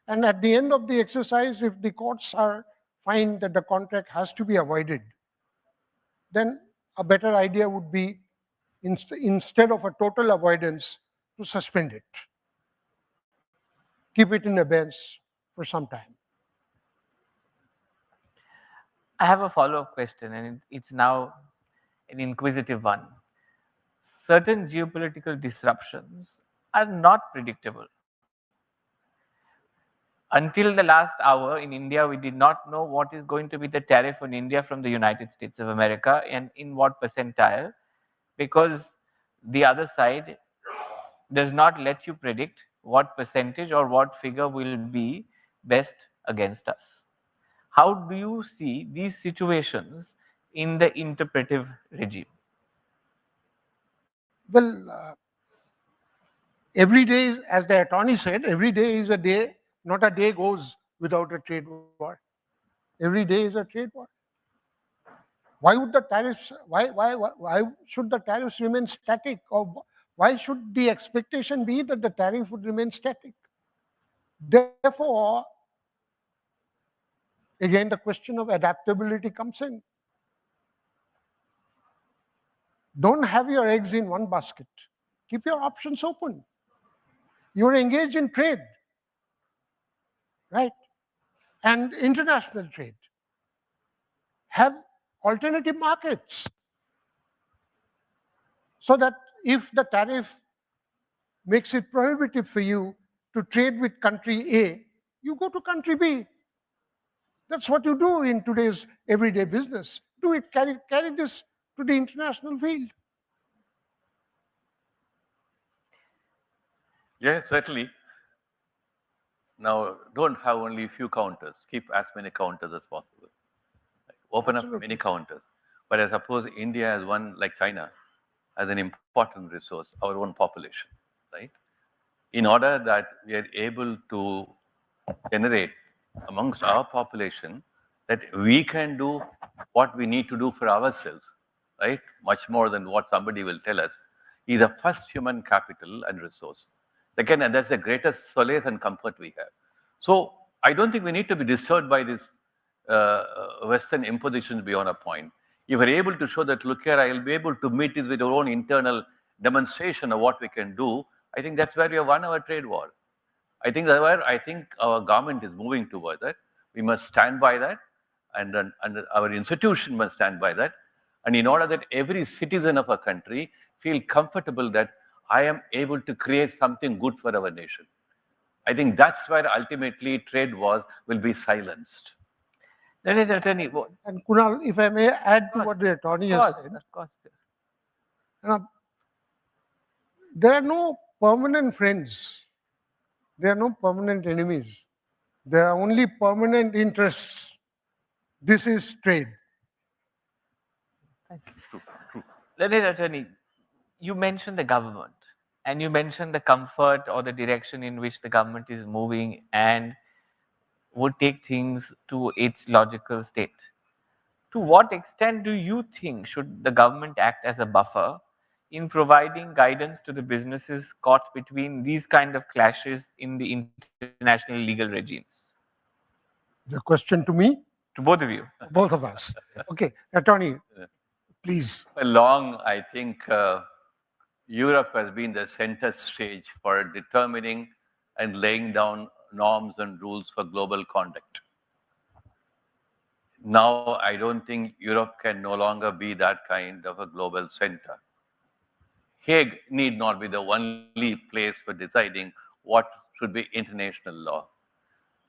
And at the end of the exercise, if the courts find that the contract has to be avoided, then a better idea would be, instead of a total avoidance, to suspend it. Keep it in abeyance for some time.
I have a follow-up question, and it's now an inquisitive one. Certain geopolitical disruptions are not predictable. Until the last hour in India, we did not know what is going to be the tariff on India from the United States of America and in what percentile, because the other side does not let you predict what percentage or what figure will be best against us. How do you see these situations in the interpretive regime?
Well, every day, as the attorney said, every day is a day, not a day goes without a trade war. Every day is a trade war. Why would the tariffs, why should the tariffs remain static? Or why should the expectation be that the tariff would remain static? Therefore, again, the question of adaptability comes in. Don't have your eggs in one basket. Keep your options open. You're engaged in trade, right? And international trade. Have alternative markets so that if the tariff makes it prohibitive for you to trade with country A, you go to country B. That's what you do in today's everyday business. Do it, carry this to the international field.
Yes, certainly. Now, don't have only a few counters. Keep as many counters as possible. Open up many counters. But I suppose India has one, like China, has an important resource, our own population, right? In order that we are able to generate amongst our population that we can do what we need to do for ourselves, right? Much more than what somebody will tell us, is the first human capital and resource. Again, and that's the greatest solace and comfort we have. So I don't think we need to be disturbed by this Western impositions beyond a point. If we're able to show that, look here, I will be able to meet this with our own internal demonstration of what we can do, I think that's where we have won our trade war. I think our government is moving towards that. We must stand by that, and our institution must stand by that. And in order that every citizen of a country feel comfortable that I am able to create something good for our nation. I think that's where ultimately trade wars will be silenced.
Learned attorney,
And Kunal, if I may add to what the attorney has said,
of course.
There are no permanent friends. There are no permanent enemies. There are only permanent interests. This is trade.
Learned attorney, you mentioned the government and you mentioned the comfort or the direction in which the government is moving and would take things to its logical state. To what extent do you think should the government act as a buffer in providing guidance to the businesses caught between these kind of clashes in the international legal regimes?
The question to me?
To both of you.
Both of us. Okay, attorney, please.
I think Europe has been the center stage for determining and laying down norms and rules for global conduct. Now, I don't think Europe can no longer be that kind of a global center. Hague need not be the only place for deciding what should be international law.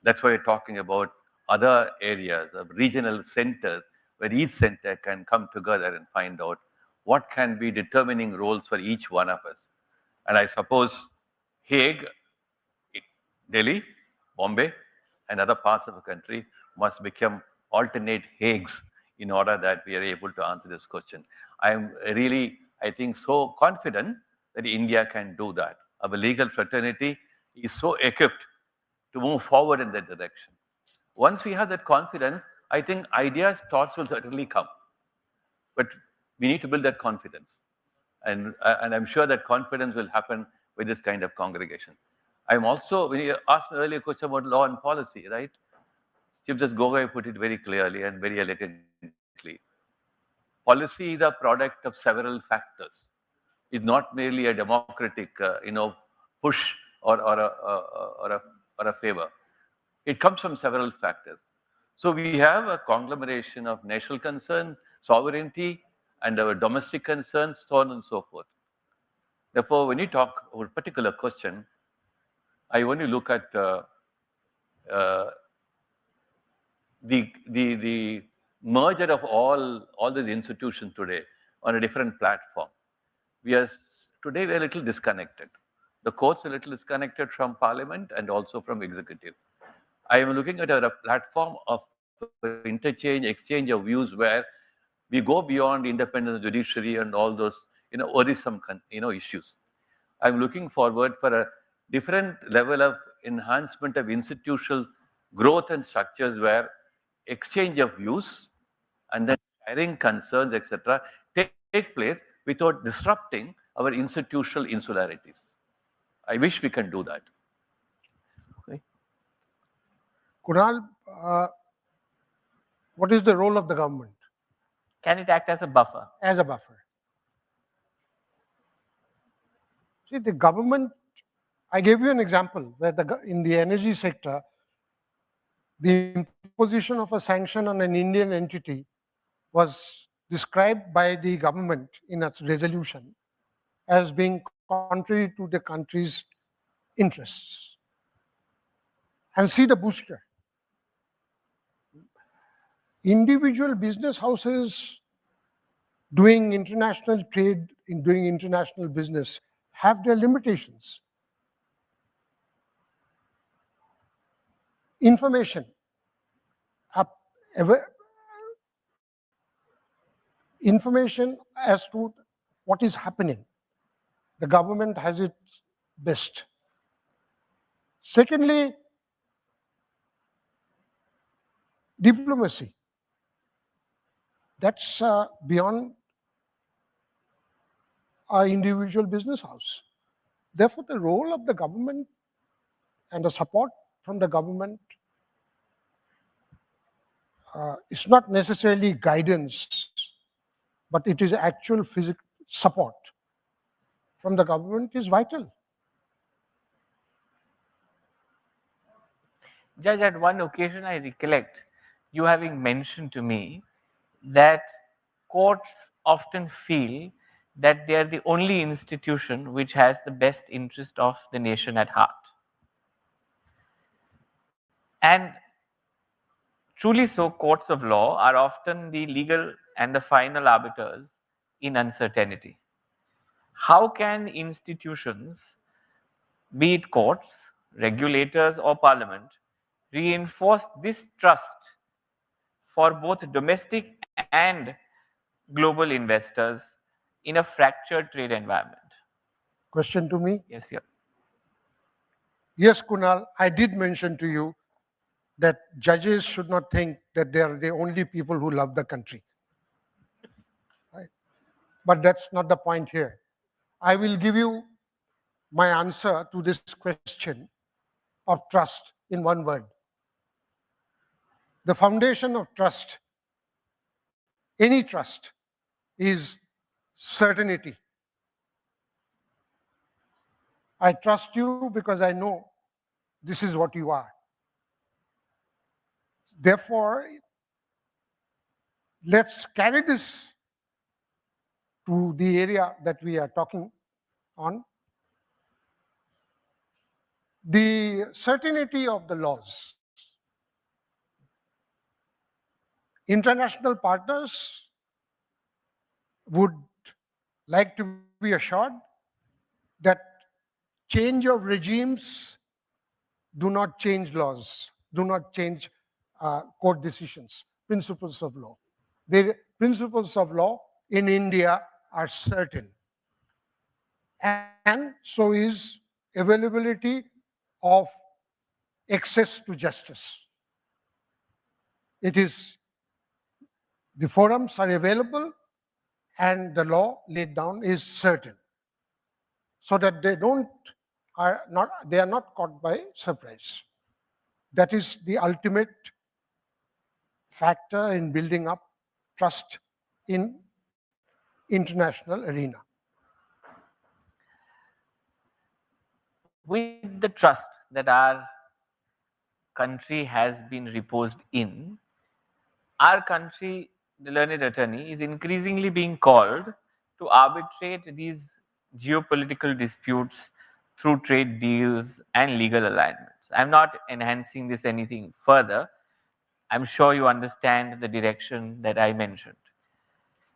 That's why we're talking about other areas of regional centers where each center can come together and find out what can be determining roles for each one of us. And I suppose Hague, Delhi, Bombay, and other parts of the country must become alternate Hagues in order that we are able to answer this question. I am really, I think, so confident that India can do that. Our legal fraternity is so equipped to move forward in that direction. Once we have that confidence, I think ideas, thoughts will certainly come. But we need to build that confidence. And I'm sure that confidence will happen with this kind of congregation. I'm also, when you asked me earlier question about law and policy, right? Chief Justice Gogoi put it very clearly and very elegantly. Policy is a product of several factors. It's not merely a democratic, push or a favor. It comes from several factors. So we have a conglomeration of national concern, sovereignty, and our domestic concerns, so on and so forth. Therefore, when you talk about a particular question, I only look at the merger of all these institutions today on a different platform. Today we are a little disconnected. The courts are a little disconnected from parliament and also from executive. I am looking at a platform of interchange, exchange of views where we go beyond independence of judiciary and all those, worrisome, issues. I'm looking forward for a different level of enhancement of institutional growth and structures where exchange of views and then sharing concerns, etc., take place without disrupting our institutional insularities. I wish we can do that. Okay.
Kunal, what is the role of the government
Can it act as a buffer?
as a buffer? See, the government, I gave you an example where in the energy sector, the imposition of a sanction on an Indian entity was described by the government in its resolution as being contrary to the country's interests. And see the booster. Individual business houses doing international trade, doing international business, have their limitations. Information. Information as to what is happening. The government has its best. Secondly, diplomacy. That's beyond our individual business house. Therefore, the role of the government and the support from the government is not necessarily guidance, but it is actual physical support from the government is vital.
Judge, at one occasion I recollect you having mentioned to me that courts often feel that they are the only institution which has the best interest of the nation at heart. And truly so, courts of law are often the legal and the final arbiters in uncertainty. How can institutions, be it courts, regulators, or parliament, reinforce this trust for both domestic and global investors in a fractured trade environment?
Question to me?
Yes, sir.
Yes, Kunal, I did mention to you that judges should not think that they are the only people who love the country. Right? But that's not the point here. I will give you my answer to this question of trust in one word. The foundation of trust, any trust, is certainty. I trust you because I know this is what you are. Therefore, let's carry this to the area that we are talking on. The certainty of the laws. International partners would like to be assured that change of regimes do not change laws, do not change court decisions, principles of law. The principles of law in India are certain. And so is availability of access to justice. It is, the forums are available and the law laid down is certain, so that they are not caught by surprise. That is the ultimate factor in building up trust in international arena.
With the trust that our country has been reposed in, our country, the learned attorney, is increasingly being called to arbitrate these geopolitical disputes through trade deals and legal alignments. I'm not enhancing this anything further. I'm sure you understand the direction that I mentioned.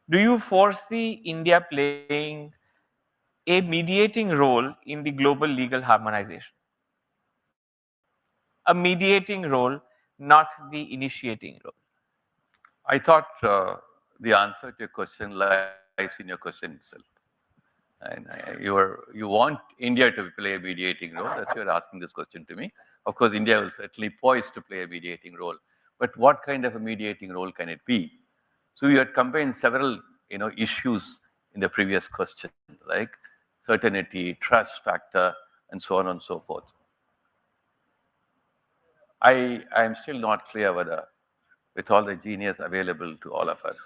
Do you foresee India playing a mediating role in the global legal harmonization? A mediating role, not the initiating role.
I thought the answer to your question lies in your question itself. And you want India to play a mediating role. That's why you're asking this question to me. Of course, India will certainly poised to play a mediating role. But what kind of a mediating role can it be? So you had combined several issues in the previous question, like certainty, trust factor, and so on and so forth. I am still not clear whether, with all the genius available to all of us,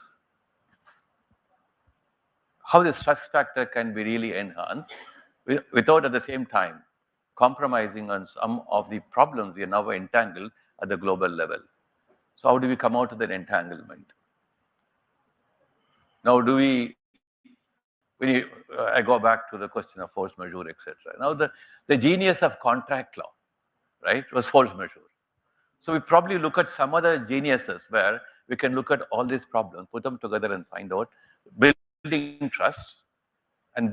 how this trust factor can be really enhanced without at the same time compromising on some of the problems we are now entangled at the global level. So how do we come out of that entanglement? Now, I go back to the question of force majeure, etc. Now, the genius of contract law, right, was force majeure. So we probably look at some other geniuses where we can look at all these problems, put them together and find out, building trust in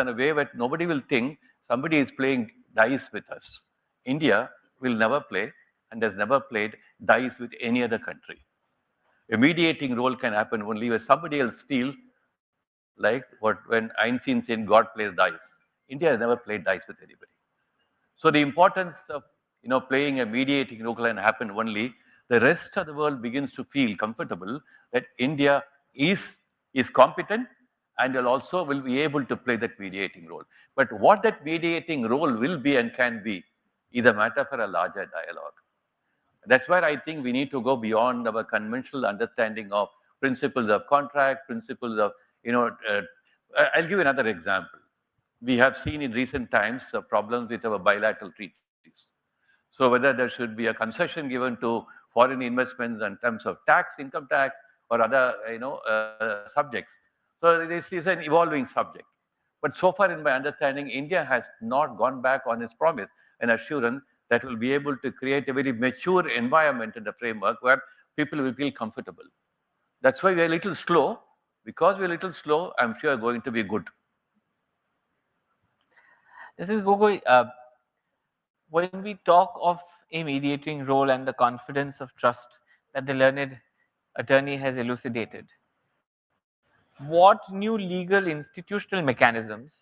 a way that nobody will think somebody is playing dice with us. India will never play and has never played dice with any other country. A mediating role can happen only when somebody else feels like when Einstein said God plays dice. India has never played dice with anybody. So the importance of playing a mediating role can happen only the rest of the world begins to feel comfortable that India is competent and will be able to play that mediating role. But what that mediating role will be and can be is a matter for a larger dialogue. That's where I think we need to go beyond our conventional understanding of principles of contract, principles of, I'll give you another example. We have seen in recent times problems with our bilateral treaties. So whether there should be a concession given to foreign investments in terms of tax, income tax, or other subjects. So this is an evolving subject. But so far in my understanding, India has not gone back on its promise and assurance that will be able to create a very mature environment in the framework where people will feel comfortable. That's why we're a little slow. Because we're a little slow, I'm sure going to be good.
This is Gogoi. When we talk of a mediating role and the confidence of trust that the learned attorney has elucidated, what new legal institutional mechanisms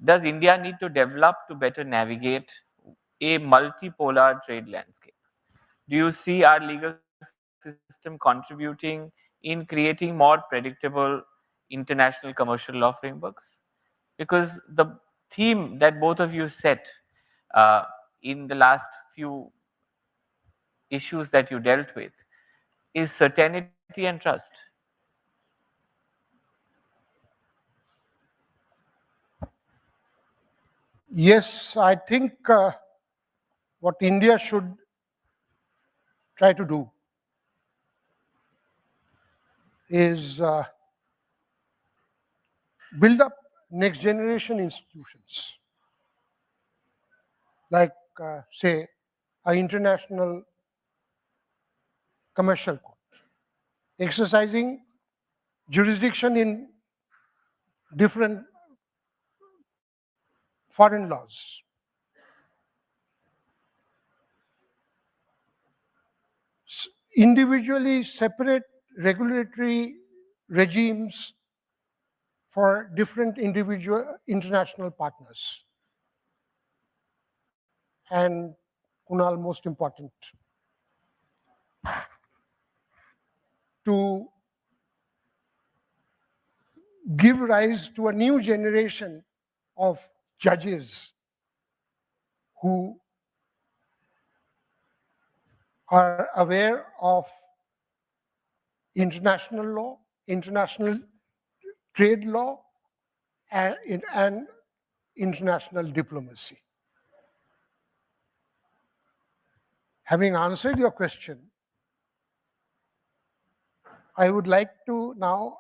does India need to develop to better navigate a multipolar trade landscape? Do you see our legal system contributing in creating more predictable international commercial law frameworks? Because the theme that both of you set in the last few issues that you dealt with is certainty and trust.
Yes, I think what India should try to do is build up next generation institutions, like say an international commercial court, exercising jurisdiction in different foreign laws. Individually separate regulatory regimes for different individual international partners. And Kunal, most important, to give rise to a new generation of judges who are aware of international law, international trade law, and international diplomacy. Having answered your question, I would like to now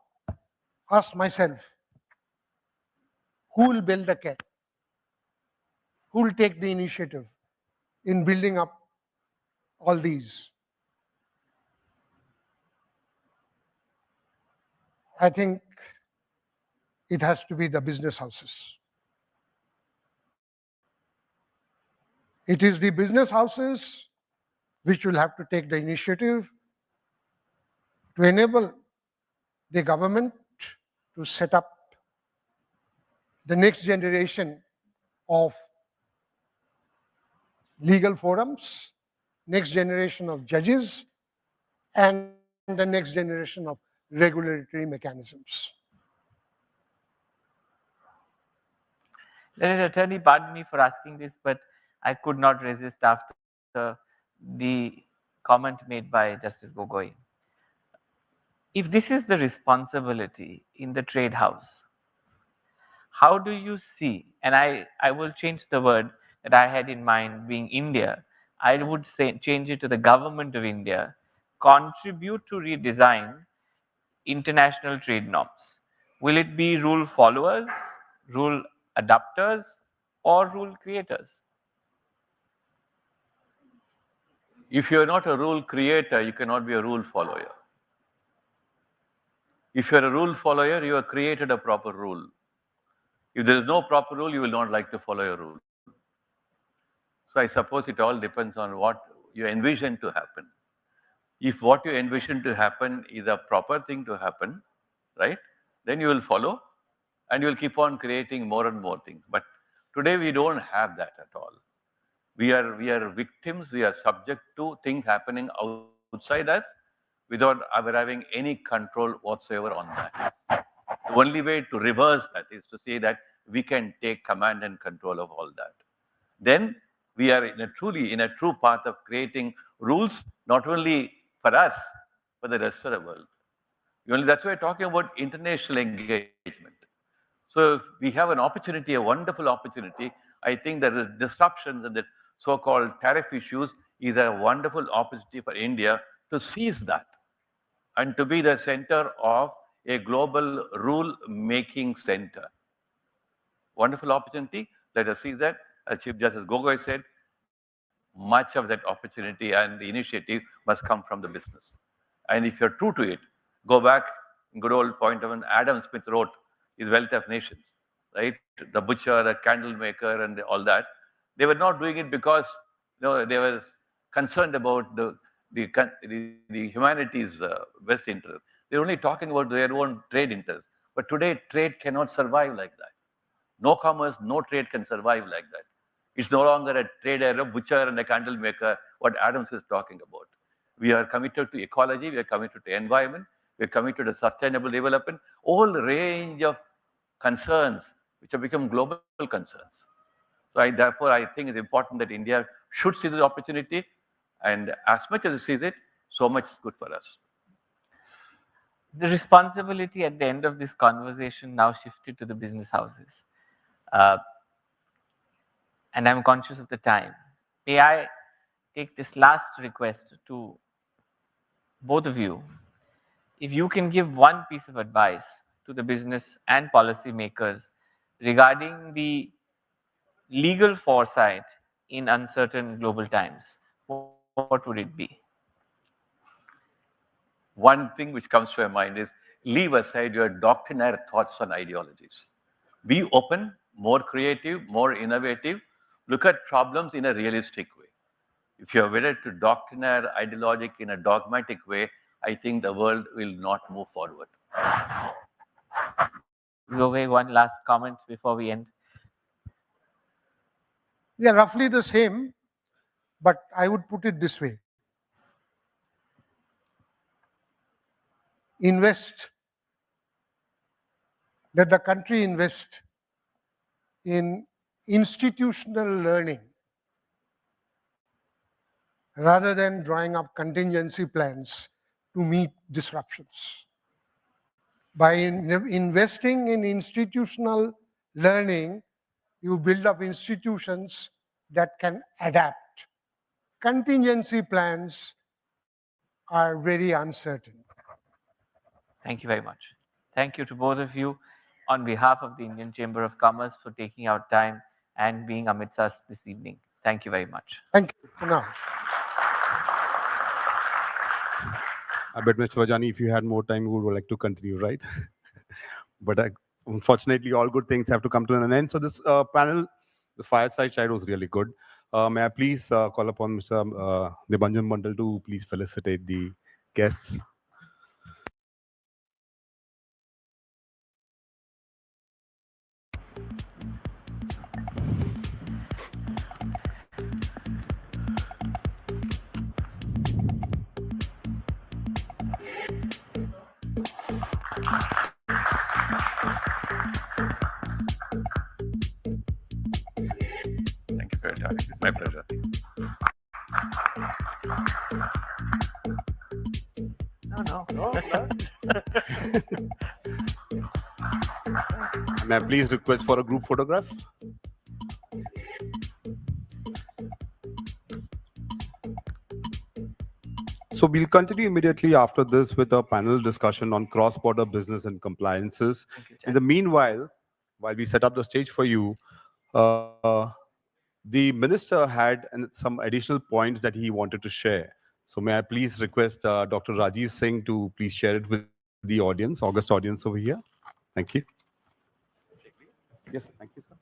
ask myself, who will build the cat? Who will take the initiative in building up all these? I think it has to be the business houses. It is the business houses which will have to take the initiative to enable the government to set up the next generation of legal forums, next generation of judges, and the next generation of regulatory mechanisms.
Learned attorney, pardon me for asking this, but I could not resist after the comment made by Justice Gogoi. If this is the responsibility in the trade house, how do you see, and I will change the word that I had in mind being India, I would say change it to the government of India, contribute to redesign international trade norms? Will it be rule followers, rule adapters, or rule creators?
If you're not a rule creator, you cannot be a rule follower. If you're a rule follower, you have created a proper rule. If there is no proper rule, you will not like to follow a rule. So I suppose it all depends on what you envision to happen. If what you envision to happen is a proper thing to happen, right, then you will follow and you will keep on creating more and more things. But today we don't have that at all. We are victims, we are subject to things happening outside us without having any control whatsoever on that. The only way to reverse that is to say that we can take command and control of all that. Then we are in a true path of creating rules, not only for us, but the rest of the world. That's why we're talking about international engagement. So if we have an opportunity, a wonderful opportunity. I think that the disruptions and the so-called tariff issues is a wonderful opportunity for India to seize that and to be the center of a global rule-making center. Wonderful opportunity. Let us seize that. As Chief Justice Gogoi said, much of that opportunity and the initiative must come from the business. And if you're true to it, go back, good old point of when Adam Smith wrote his Wealth of Nations, right? The butcher, the candle maker, and all that. They were not doing it because they were concerned about the humanity's best interest. They're only talking about their own trade interest. But today, trade cannot survive like that. No commerce, no trade can survive like that. It's no longer a trader, a butcher, and a candle maker, what Adams is talking about. We are committed to ecology, we are committed to environment, we are committed to sustainable development, all range of concerns which have become global concerns. So therefore, I think it's important that India should seize the opportunity, and as much as it sees it, so much is good for us.
The responsibility at the end of this conversation now shifted to the business houses. And I'm conscious of the time. May I take this last request to both of you? If you can give one piece of advice to the business and policy makers regarding the legal foresight in uncertain global times, what would it be?
One thing which comes to my mind is leave aside your doctrinaire thoughts and ideologies. Be open, more creative, more innovative, look at problems in a realistic way. If you are wedded to doctrinaire, ideologic in a dogmatic way, I think the world will not move forward.
Gogoi, one last comment before we end.
They are roughly the same, but I would put it this way. Let the country invest in institutional learning rather than drawing up contingency plans to meet disruptions. By investing in institutional learning, you build up institutions that can adapt. Contingency plans are very uncertain.
Thank you very much. Thank you to both of you on behalf of the Indian Chamber of Commerce for taking out time and being amidst us this evening. Thank you very much.
Thank you. Kunal.
I bet, Mr. Vajani, if you had more time, you would like to continue, right? But unfortunately, all good things have to come to an end. So this panel, the fireside chat was really good. May I please call upon Mr. Debanjan Mandal to please felicitate the guests.
Thank you for your time. It's my pleasure.
May I please request for a group photograph? So we'll continue immediately after this with a panel discussion on cross-border business and compliances. In the meanwhile, while we set up the stage for you, the minister had some additional points that he wanted to share. So may I please request Dr. Rajiv Singh to please share it with the audience, August audience over here. Thank you. Yes, thank you, sir.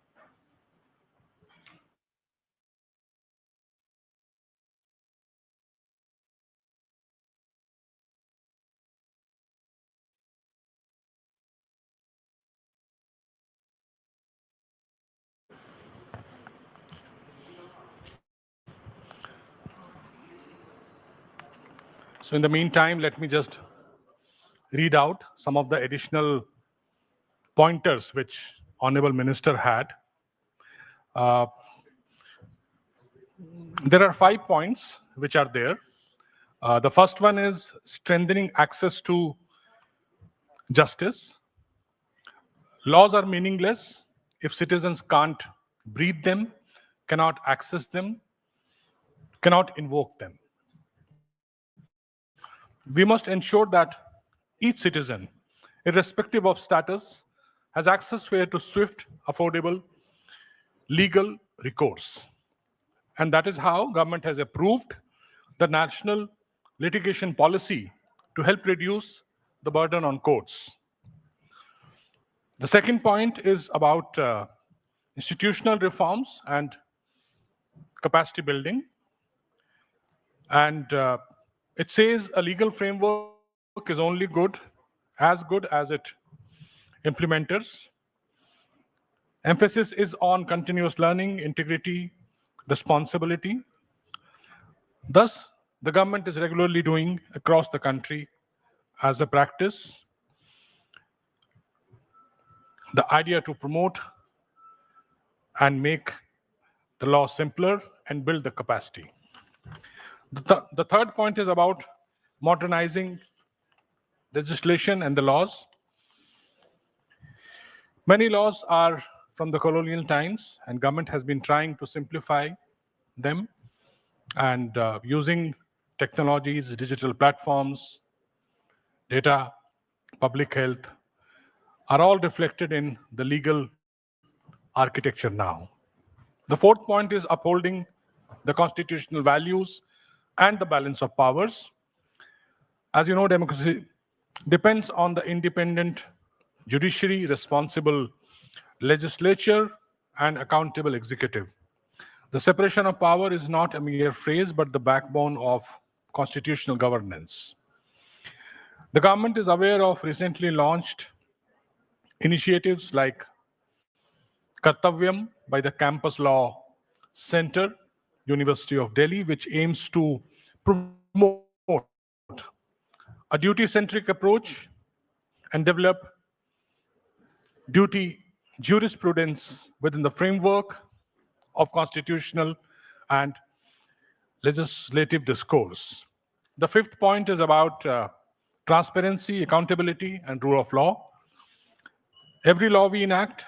So in the meantime, let me just read out some of the additional pointers which Honorable Minister had. There are 5 points which are there. The first one is strengthening access to justice. Laws are meaningless if citizens can't breathe them, cannot access them, cannot invoke them. We must ensure that each citizen, irrespective of status, has access to swift, affordable, legal recourse. And that is how government has approved the national litigation policy to help reduce the burden on courts. The second point is about institutional reforms and capacity building. And it says a legal framework is only good as it implementers. Emphasis is on continuous learning, integrity, responsibility. Thus, the government is regularly doing across the country as a practice the idea to promote and make the law simpler and build the capacity. The third point is about modernizing legislation and the laws. Many laws are from the colonial times, and government has been trying to simplify them, and using technologies, digital platforms, data, public health are all reflected in the legal architecture now. The fourth point is upholding the constitutional values and the balance of powers. As you know, democracy depends on the independent judiciary, responsible legislature, and accountable executive. The separation of power is not a mere phrase, but the backbone of constitutional governance. The government is aware of recently launched initiatives like Kartavyam by the Campus Law Center, University of Delhi, which aims to promote a duty-centric approach and develop duty jurisprudence within the framework of constitutional and legislative discourse. The fifth point is about transparency, accountability, and rule of law. Every law we enact,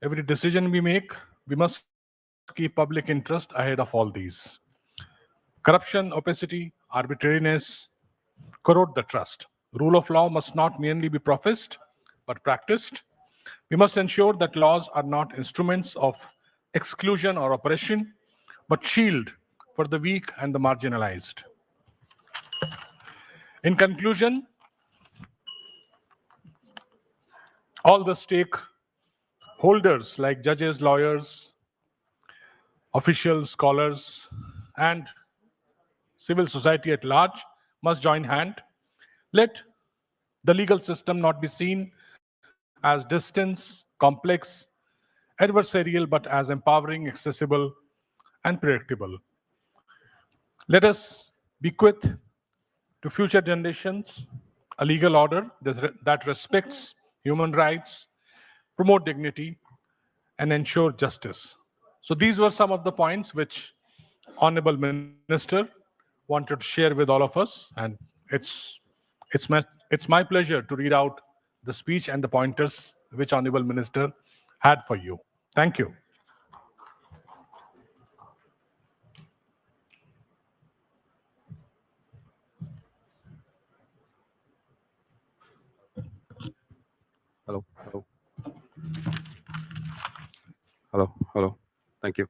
every decision we make, we must keep public interest ahead of all these. Corruption, opacity, arbitrariness corrode the trust. Rule of law must not merely be professed, but practiced. We must ensure that laws are not instruments of exclusion or oppression, but shield for the weak and the marginalized. In conclusion, all the stakeholders like judges, lawyers, officials, scholars, and civil society at large must join hand. Let the legal system not be seen as distant, complex, adversarial, but as empowering, accessible, and predictable. Let us bequeath to future generations a legal order that respects human rights, promote dignity, and ensure justice. So these were some of the points which Honorable Minister wanted to share with all of us, and it's my pleasure to read out the speech and the pointers which Honorable Minister had for you. Thank you.
Hello, hello, hello, hello. Thank you.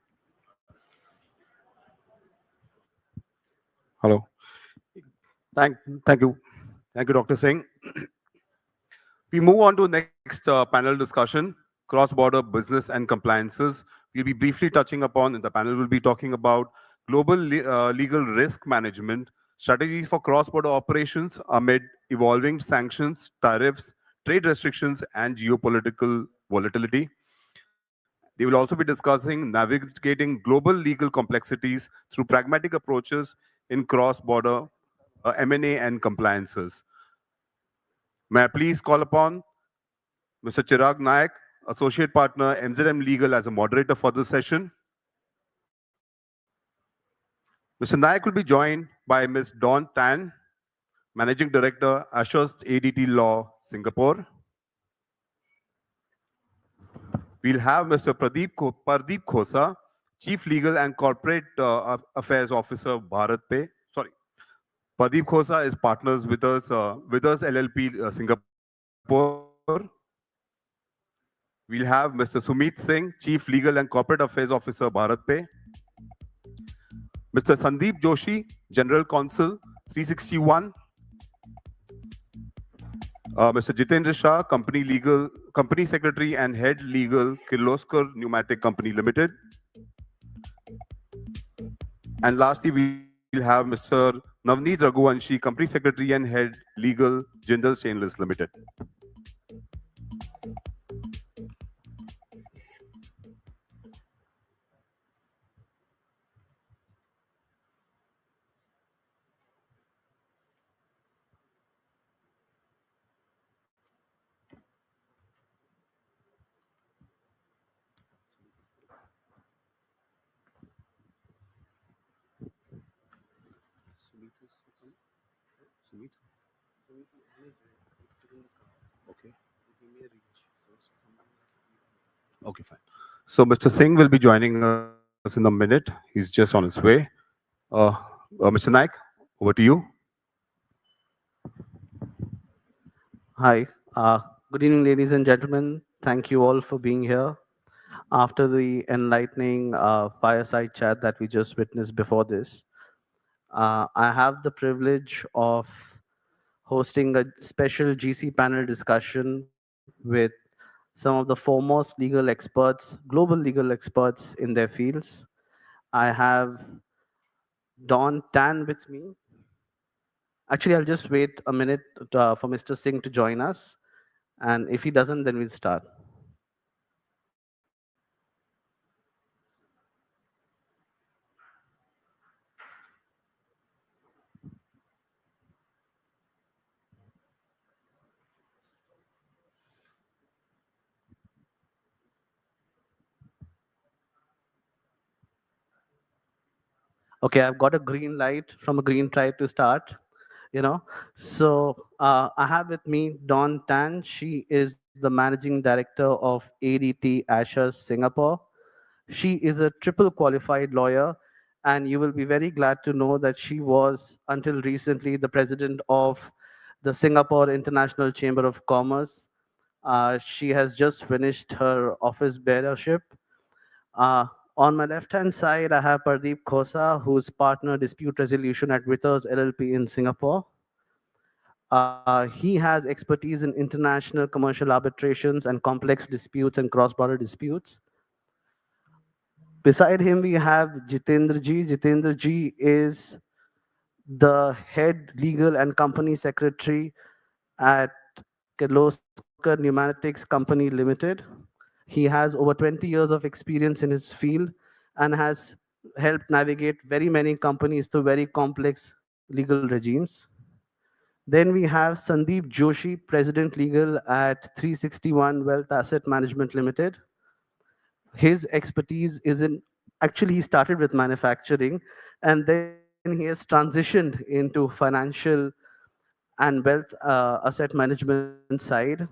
Hello. Thank, thank you. Thank you, Dr. Singh. We move on to next panel discussion, cross-border business and compliances. We'll be briefly touching upon, in the panel will be talking about global legal risk management, strategies for cross-border operations amid evolving sanctions, tariffs, trade restrictions, and geopolitical volatility. They will also be discussing navigating global legal complexities through pragmatic approaches in cross-border M&A and compliances. May I please call upon Mr. Chirag Nayak, Associate Partner, MZM Legal, as a moderator for this session. Mr. Nayak will be joined by Ms. Dawn Tan, Managing Director, Ashurst ADT Law, Singapore. We'll have Mr. Pardeep Khosa, Chief Legal and Corporate Affairs Officer, Bharat Pay. Sorry, Pardeep Khosa is partners with us LLP, Singapore. We'll have Mr. Sumit Singh, Chief Legal and Corporate Affairs Officer, Bharat Pay. Mr. Sandeep Joshi, General Counsel, 361. Mr. Jitendra Shah, Company Secretary and Head Legal, Kirloskar Pneumatic Company Limited. And lastly, we'll have Mr. Navneet Raghuvanshi, Company Secretary and Head Legal, Jindal Stainless Limited. Okay. Okay, fine. So Mr. Singh will be joining us in a minute. He's just on his way. Mr. Naik, over to you.
Hi. Good evening, ladies and gentlemen. Thank you all for being here. After the enlightening fireside chat that we just witnessed before this, I have the privilege of hosting a special GC panel discussion with some of the foremost legal experts, global legal experts in their fields. I have Don Tan with me. Actually, I'll just wait a minute for Mr. Singh to join us. And if he doesn't, then we'll start. Okay, I've got a green light from a green light to start. I have with me Dawn Tan. She is the managing director of ADT Asher Singapore. She is a triple qualified lawyer, and you will be very glad to know that she was, until recently, the president of the Singapore International Chamber of Commerce. She has just finished her office bearership. Uh, on my left-hand side, I have Pardeep Khosa, who's partner dispute resolution at Withers LLP in Singapore. He has expertise in international commercial arbitrations and complex disputes and cross-border disputes. Beside him, we have Jitendra Ji. Jitendra Ji is the head legal and company secretary at Kirloskar Pneumatics Company Limited. He has over 20 years of experience in his field and has helped navigate very many companies through very complex legal regimes. Then we have Sandeep Joshi, President Legal at 361 Wealth Asset Management Limited. His expertise is in, actually, he started with manufacturing and then he has transitioned into financial and wealth asset management side.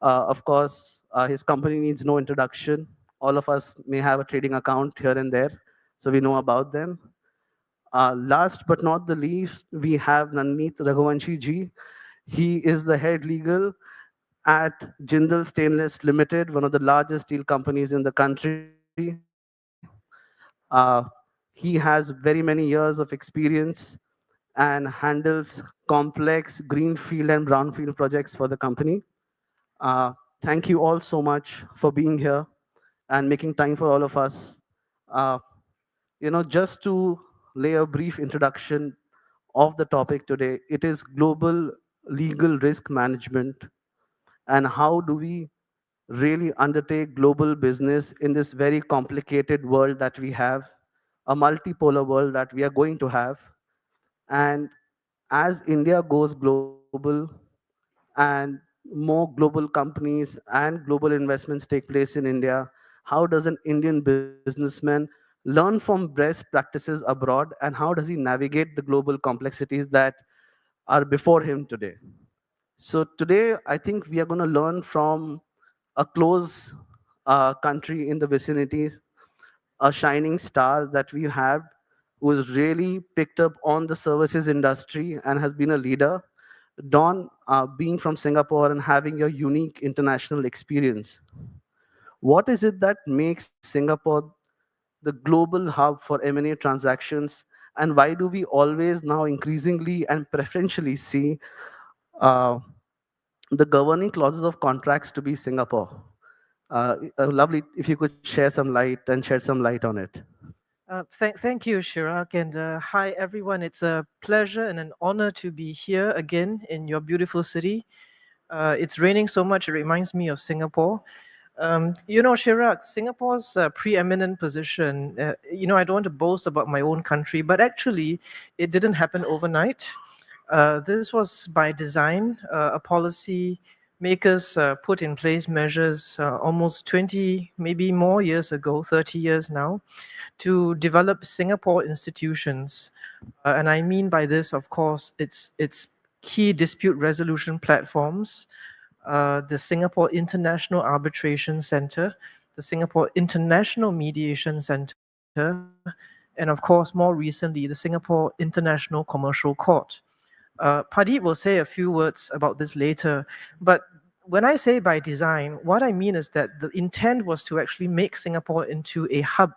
Of course, his company needs no introduction. All of us may have a trading account here and there, so we know about them. Last but not the least, we have Nandit Raghuvanshi ji. He is the head legal at Jindal Stainless Limited, one of the largest steel companies in the country. He has very many years of experience and handles complex greenfield and brownfield projects for the company. Thank you all so much for being here and making time for all of us. Uh, just to lay a brief introduction of the topic today, it is global legal risk management and how do we really undertake global business in this very complicated world that we have, a multipolar world that we are going to have. And as India goes global and more global companies and global investments take place in India, how does an Indian businessman learn from best practices abroad and how does he navigate the global complexities that are before him today? So today, I think we are going to learn from a close country in the vicinities, a shining star that we have, who has really picked up on the services industry and has been a leader. Don, being from Singapore and having your unique international experience, what is it that makes Singapore the global hub for M&A transactions, and why do we always now increasingly and preferentially see uh, the governing clauses of contracts to be Singapore? Lovely if you could share some light and shed some light on it.
Thank you, Chirag, and hi, everyone. It's a pleasure and an honor to be here again in your beautiful city. It's raining so much, it reminds me of Singapore. Chirag, Singapore's preeminent position, I don't want to boast about my own country, but actually, it didn't happen overnight. This was by design, a policy makers put in place measures almost 20, maybe more years ago, 30 years now, to develop Singapore institutions. And I mean by this, of course, it's key dispute resolution platforms, the Singapore International Arbitration Center, the Singapore International Mediation Center, and of course, more recently, the Singapore International Commercial Court. Pradeep will say a few words about this later, but when I say by design, what I mean is that the intent was to actually make Singapore into a hub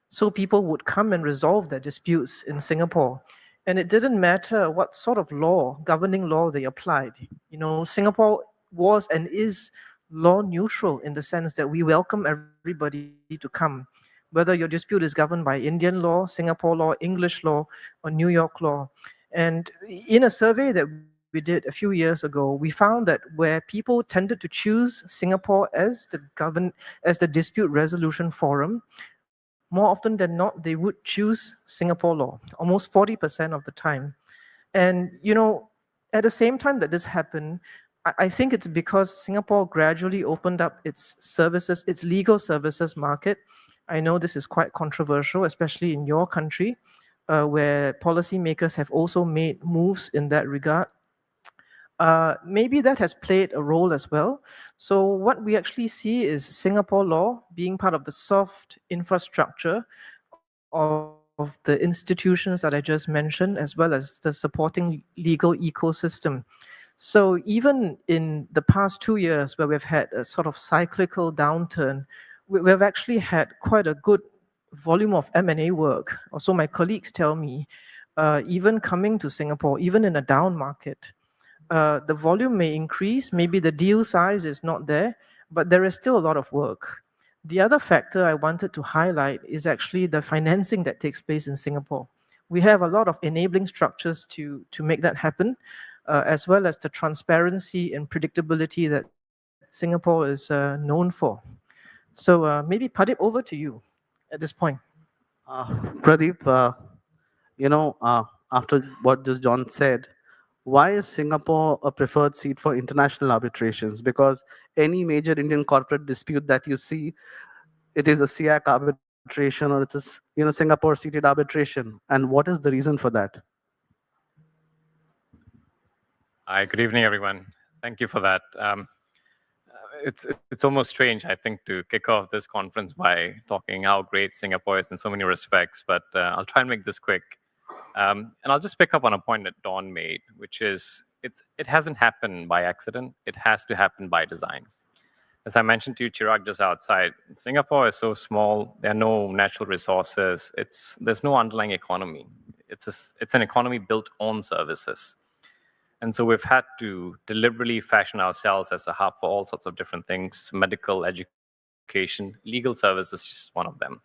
so people would come and resolve their disputes in Singapore. And it didn't matter what sort of law, governing law they applied. Singapore was and is law neutral in the sense that we welcome everybody to come, whether your dispute is governed by Indian law, Singapore law, English law, or New York law. And in a survey that we did a few years ago, we found that where people tended to choose Singapore as the dispute resolution forum, more often than not, they would choose Singapore law, almost 40% of the time. And, at the same time that this happened, I think it's because Singapore gradually opened up its services, its legal services market. I know this is quite controversial, especially in your country, where policymakers have also made moves in that regard. Maybe that has played a role as well. So what we actually see is Singapore law being part of the soft infrastructure of the institutions that I just mentioned, as well as the supporting legal ecosystem. So even in the past 2 years, where we've had a sort of cyclical downturn, we've actually had quite a good volume of M&A work. Also, my colleagues tell me, even coming to Singapore, even in a down market, the volume may increase, maybe the deal size is not there, but there is still a lot of work. The other factor I wanted to highlight is actually the financing that takes place in Singapore. We have a lot of enabling structures to make that happen, as well as the transparency and predictability that Singapore is known for. So maybe Padip, over to you at this point.
Pradeep, after what just John said, why is Singapore a preferred seat for international arbitrations? Because any major Indian corporate dispute that you see, it is a SIAC arbitration or it's a Singapore seated arbitration. And what is the reason for that?
Hi, good evening, everyone. Thank you for that. It's almost strange, I think, to kick off this conference by talking how great Singapore is in so many respects, but I'll try and make this quick. And I'll just pick up on a point that Dawn made, which is it hasn't happened by accident. It has to happen by design. As I mentioned to you, Chirag, just outside, Singapore is so small. There are no natural resources. There's no underlying economy. It's an economy built on services. And so we've had to deliberately fashion ourselves as a hub for all sorts of different things: medical, education, legal services is just one of them.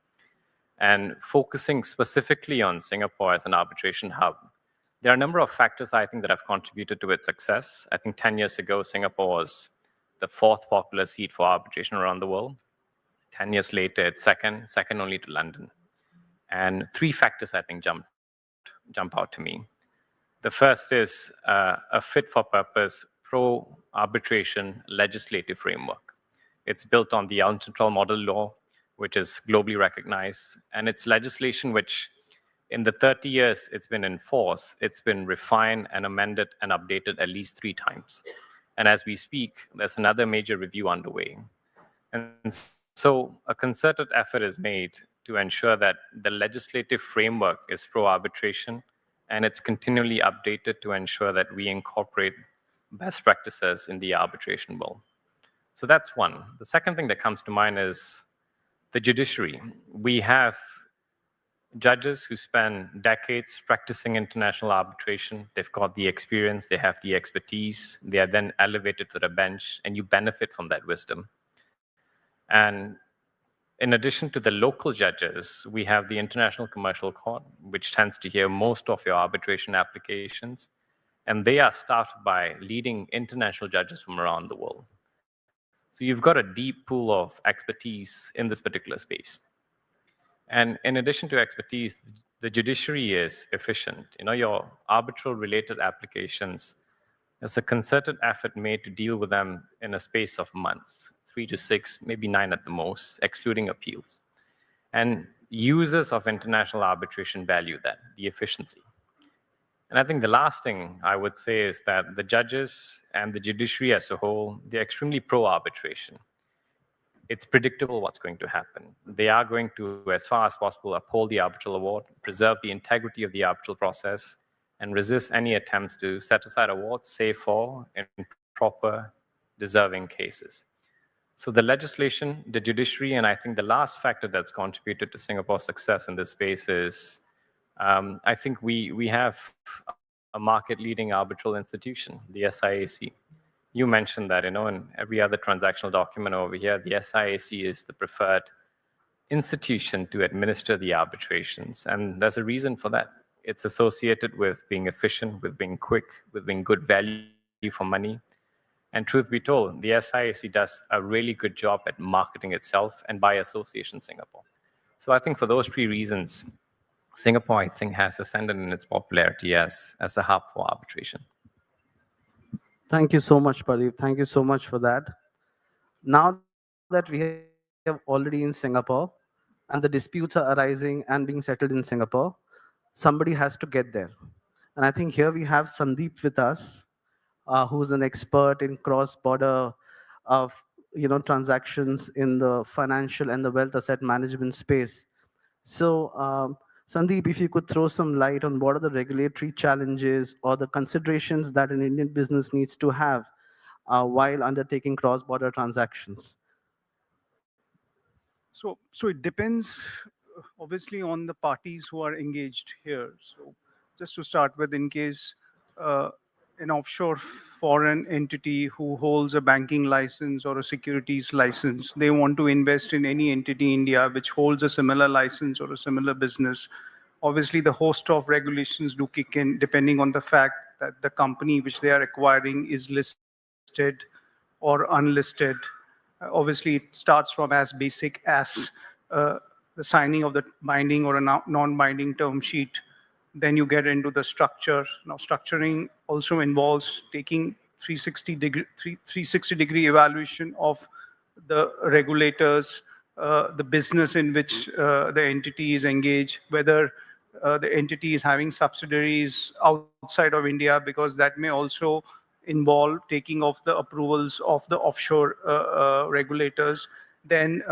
And focusing specifically on Singapore as an arbitration hub, there are a number of factors, I think, that have contributed to its success. I think 10 years ago, Singapore was the fourth popular seat for arbitration around the world. 10 years later, it's second only to London. And three factors, I think, jump out to me. The first is a fit-for-purpose pro-arbitration legislative framework. It's built on the UNCITRAL model law, which is globally recognized, and it's legislation which, in the 30 years it's been in force, it's been refined and amended and updated at least 3 times. And as we speak, there's another major review underway. And so a concerted effort is made to ensure that the legislative framework is pro-arbitration, and it's continually updated to ensure that we incorporate best practices in the arbitration world. So that's one. The second thing that comes to mind is the judiciary. We have judges who spend decades practicing international arbitration. They've got the experience, they have the expertise, they are then elevated to the bench, and you benefit from that wisdom. And in addition to the local judges, we have the International Commercial Court, which tends to hear most of your arbitration applications. And they are staffed by leading international judges from around the world. So you've got a deep pool of expertise in this particular space. And in addition to expertise, the judiciary is efficient. Your arbitral-related applications, there's a concerted effort made to deal with them in a space of months, 3 to 6, maybe 9 at the most, excluding appeals. And users of international arbitration value that, the efficiency. And I think the last thing I would say is that the judges and the judiciary as a whole, they're extremely pro-arbitration. It's predictable what's going to happen. They are going to, as far as possible, uphold the arbitral award, preserve the integrity of the arbitral process, and resist any attempts to set aside awards, save for in proper, deserving cases. So the legislation, the judiciary, and I think the last factor that's contributed to Singapore's success in this space is, I think we have a market-leading arbitral institution, the SIAC. You mentioned that, in every other transactional document over here, the SIAC is the preferred institution to administer the arbitrations. And there's a reason for that. It's associated with being efficient, with being quick, with being good value for money. And truth be told, the SIAC does a really good job at marketing itself and by association Singapore. So I think for those three reasons, Singapore, I think, has ascended in its popularity as a hub for arbitration.
Thank you so much, Pradeep. Thank you so much for that. Now that we have already in Singapore and the disputes are arising and being settled in Singapore, somebody has to get there. And I think here we have Sandeep with us, who's an expert in cross-border of transactions in the financial and the wealth asset management space. So, Sandeep, if you could throw some light on what are the regulatory challenges or the considerations that an Indian business needs to have while undertaking cross-border transactions.
So it depends, obviously, on the parties who are engaged here. So just to start with, in case uh, an offshore foreign entity who holds a banking license or a securities license, they want to invest in any entity in India which holds a similar license or a similar business. Obviously, the host of regulations do kick in depending on the fact that the company which they are acquiring is listed or unlisted. Obviously, it starts from as basic as the signing of the binding or a non-binding term sheet. Then you get into the structure. Now, structuring also involves taking 360-degree evaluation of the regulators, the business in which the entity is engaged, whether the entity is having subsidiaries outside of India, because that may also involve taking of the approvals of the offshore regulators. Then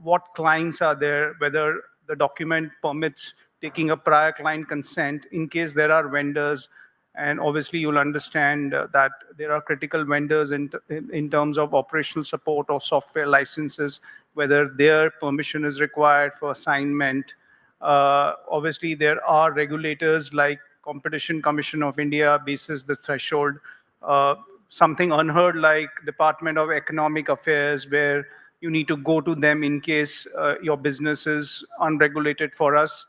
what clients are there, whether the document permits taking a prior client consent in case there are vendors. And obviously, you'll understand that there are critical vendors in terms of operational support or software licenses, whether their permission is required for assignment. Obviously, there are regulators like Competition Commission of India bases the threshold. Something unheard like Department of Economic Affairs, where you need to go to them in case your business is unregulated. For us,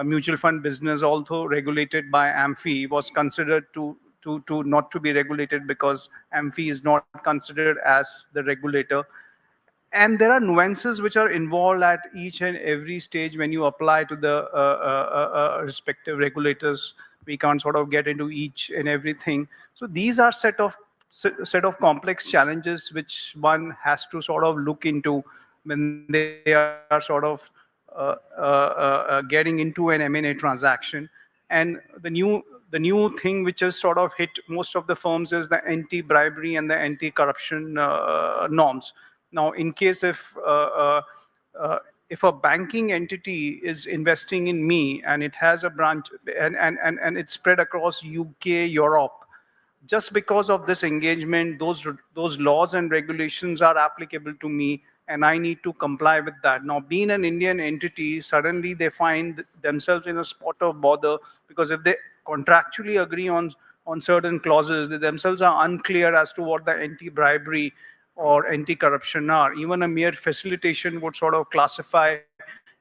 mutual fund business, although regulated by AMFI, was considered to not to be regulated because AMFI is not considered as the regulator. And there are nuances which are involved at each and every stage when you apply to the respective regulators. We can't sort of get into each and everything. So these are set of complex challenges which one has to sort of look into when they are sort of getting into an M&A transaction. And the new thing which has sort of hit most of the firms is the anti-bribery and the anti-corruption norms. Now, in case if a banking entity is investing in me and it has a branch and it's spread across UK, Europe, just because of this engagement, those laws and regulations are applicable to me, and I need to comply with that. Now, being an Indian entity, suddenly they find themselves in a spot of bother, because if they contractually agree on certain clauses, they themselves are unclear as to what the anti-bribery or anti-corruption are. Even a mere facilitation would sort of classify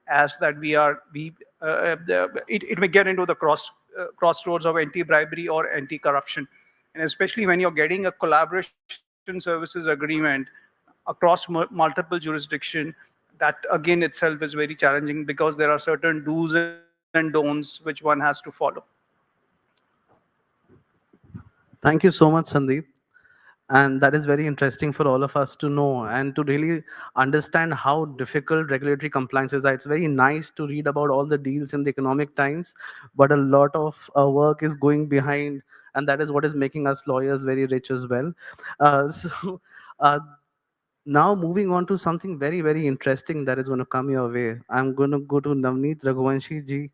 as that it may get into the crossroads of anti-bribery or anti-corruption. And especially when you're getting a collaboration services agreement across multiple jurisdictions, that again itself is very challenging because there are certain do's and don'ts which one has to follow.
Thank you so much, Sandeep. And that is very interesting for all of us to know and to really understand how difficult regulatory compliances are. It's very nice to read about all the deals in the Economic Times, but a lot of work is going behind, and that is what is making us lawyers very rich as well. So uh, now moving on to something very, very interesting that is going to come your way. I'm going to go to Navneet Raghuvanshi ji.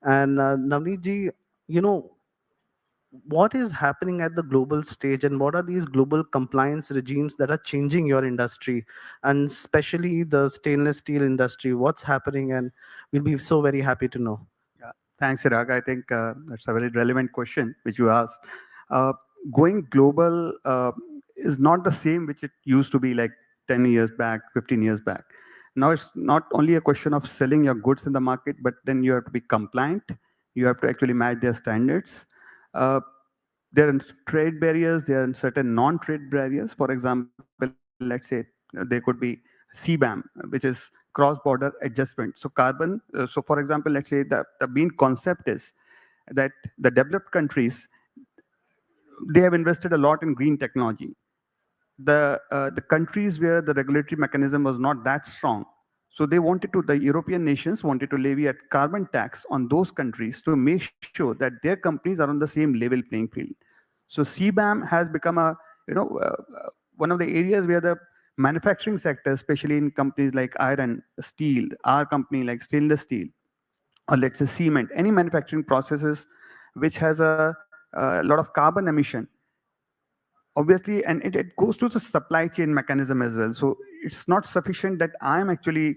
And Navneet ji, you know, what is happening at the global stage and what are these global compliance regimes that are changing your industry, and especially the stainless steel industry? What's happening? And we'll be so very happy to know.
Yeah, thanks, Chirag. I think that's a very relevant question which you asked. going global is not the same which it used to be like 10 years back, 15 years back. Now it's not only a question of selling your goods in the market, but then you have to be compliant. You have to actually match their standards. Uh, there are trade barriers, there are certain non-trade barriers. For example, let's say there could be CBAM, which is cross-border adjustment. So carbon, so for example, let's say the main concept is that the developed countries, they have invested a lot in green technology. The countries where the regulatory mechanism was not that strong, so the European nations wanted to levy a carbon tax on those countries to make sure that their companies are on the same level playing field. So CBAM has become a, one of the areas where the manufacturing sector, especially in companies like iron, steel, our company like stainless steel, or let's say cement, any manufacturing processes which has a lot of carbon emission, obviously, and it goes to the supply chain mechanism as well. So it's not sufficient that I'm actually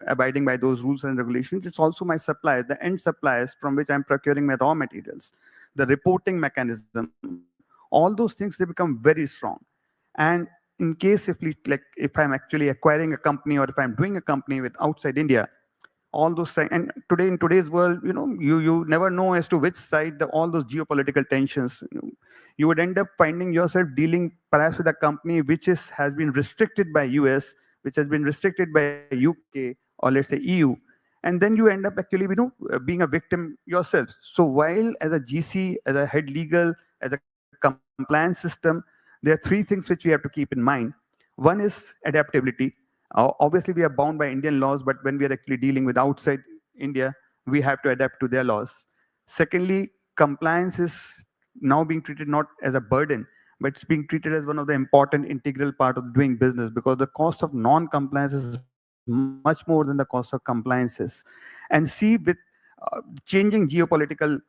abiding by those rules and regulations. It's also my suppliers, the end suppliers from which I'm procuring my raw materials, the reporting mechanism, all those things, they become very strong. And in case if I'm actually acquiring a company or if I'm doing a company with outside India, all those things. And today, in today's world, you never know as to which side all those geopolitical tensions. You would end up finding yourself dealing perhaps with a company which has been restricted by US, which has been restricted by UK, or let's say EU, and then you end up actually being a victim yourself. So while as a GC, as a head legal, as a compliance system, there are three things which we have to keep in mind. One is adaptability. Obviously, we are bound by Indian laws, but when we are actually dealing with outside India, we have to adapt to their laws. Secondly, compliance is now being treated not as a burden, but it's being treated as one of the important integral part of doing business, because the cost of non-compliance is much more than the cost of compliances. And see, with changing geopolitical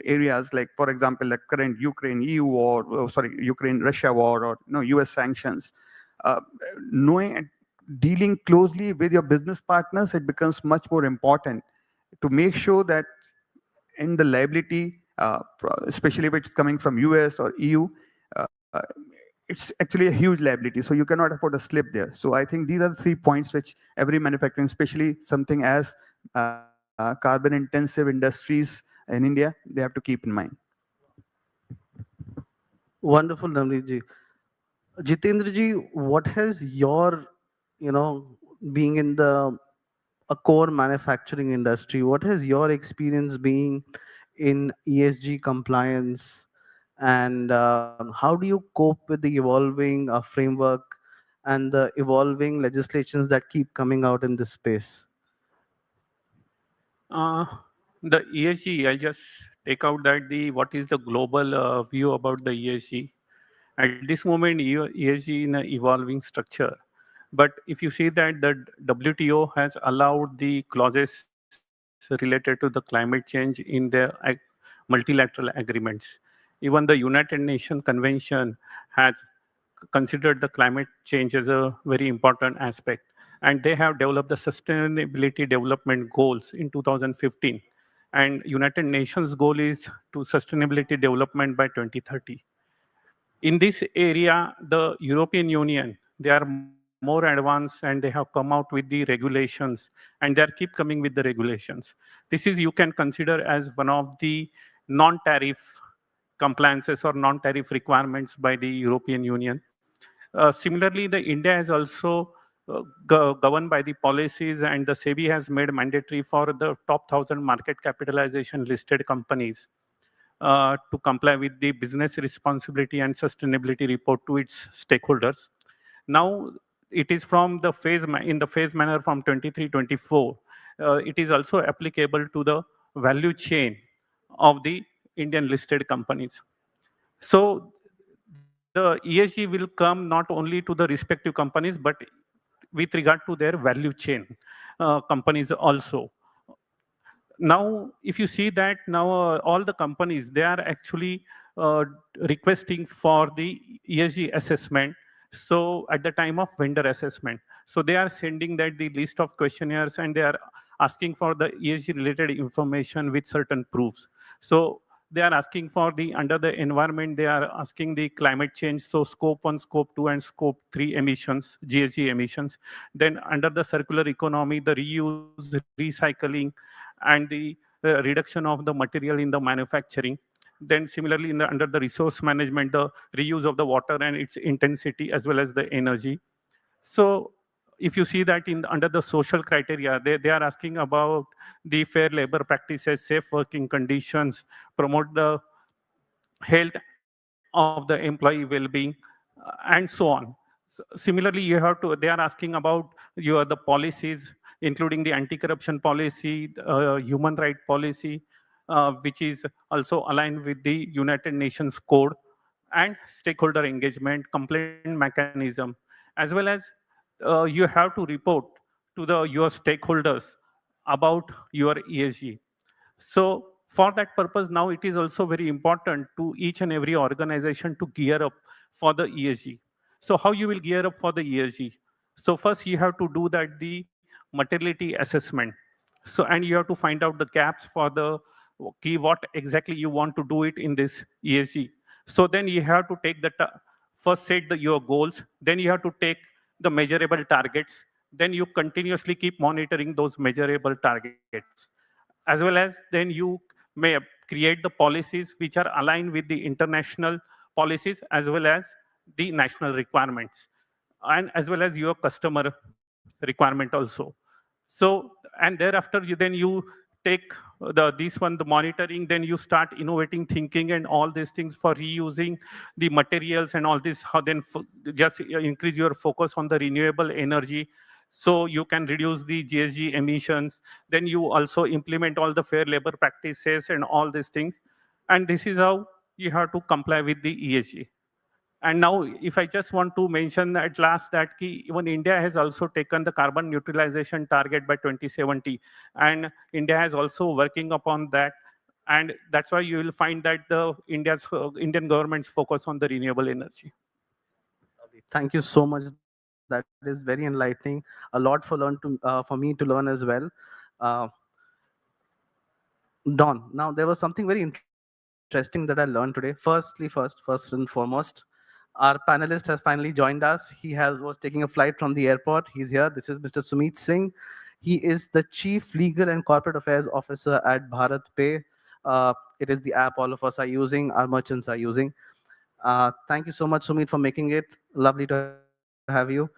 areas, like for example, like current Ukraine EU war, Ukraine Russia war, or US sanctions, uh, knowing and dealing closely with your business partners, it becomes much more important to make sure that in the liability, especially if it's coming from US or EU, uh, it's actually a huge liability. So you cannot afford a slip there. So I think these are the 3 points which every manufacturing, especially something as carbon intensive industries in India, they have to keep in mind.
Wonderful, Namreet ji. Jitendra ji, what has your, being in a core manufacturing industry, what has your experience been in ESG compliance, and how do you cope with the evolving framework and the evolving legislations that keep coming out in this space?
The ESG, I just take out that what is the global view about the ESG. At this moment, ESG in an evolving structure. But if you see that the WTO has allowed the clauses related to the climate change in their multilateral agreements. Even the United Nations Convention has considered the climate change as a very important aspect. And they have developed the Sustainability Development Goals in 2015. And United Nations goal is to sustainability development by 2030. In this area, the European Union, they are more advanced and they have come out with the regulations, and they keep coming with the regulations. This is, you can consider as one of the non-tariff compliances or non-tariff requirements by the European Union. Similarly, the India is also governed by the policies, and the SEBI has made mandatory for the top 1,000 market capitalization listed companies to comply with the business responsibility and sustainability report to its stakeholders. Now, it is from the in the phase manner from 23-24. It is also applicable to the value chain of the Indian listed companies. So the ESG will come not only to the respective companies, but with regard to their value chain companies also. Now, if you see that now all the companies, they are actually requesting for the ESG assessment. So at the time of vendor assessment, so they are sending that the list of questionnaires, and they are asking for the ESG related information with certain proofs. So they are asking for the, under the environment, they are asking the climate change, so scope 1, scope 2, and scope 3 emissions, GHG emissions. Then under the circular economy, the reuse, recycling, and the reduction of the material in the manufacturing. Then similarly, under the resource management, the reuse of the water and its intensity as well as the energy. So if you see that under the social criteria, they are asking about the fair labor practices, safe working conditions, promote the health of the employee well-being, and so on. So similarly, they are asking about the policies, including the anti-corruption policy, human right policy, which is also aligned with the United Nations Code, and stakeholder engagement, complaint mechanism, as well as you have to report to your stakeholders about your ESG. So for that purpose, now it is also very important to each and every organization to gear up for the ESG. So how you will gear up for the ESG? So first you have to do that the materiality assessment. So and you have to find out the gaps for the key what exactly you want to do it in this ESG. So then you have to take first set your goals. Then you have to take the measurable targets. Then you continuously keep monitoring those measurable targets, as well as then you may create the policies which are aligned with the international policies as well as the national requirements, and as well as your customer requirement also. So and thereafter you take the monitoring, then you start innovating thinking and all these things for reusing the materials and all this, how then just increase your focus on the renewable energy, so you can reduce the GHG emissions. Then you also implement all the fair labor practices and all these things. And this is how you have to comply with the ESG. And now, if I just want to mention at last that even India has also taken the carbon neutralization target by 2070, and India is also working upon that. And that's why you will find that the Indian government's focus on the renewable energy.
Thank you so much. That is very enlightening. A lot for me to learn as well. Uh, Don, now there was something very interesting that I learned today. First and foremost, our panelist has finally joined us. He was taking a flight from the airport. He's here. This is Mr. Sumit Singh. He is the Chief Legal and Corporate Affairs Officer at Bharat Pay. It is the app all of us are using, our merchants are using. Thank you so much, Sumit, for making it. Lovely to have you.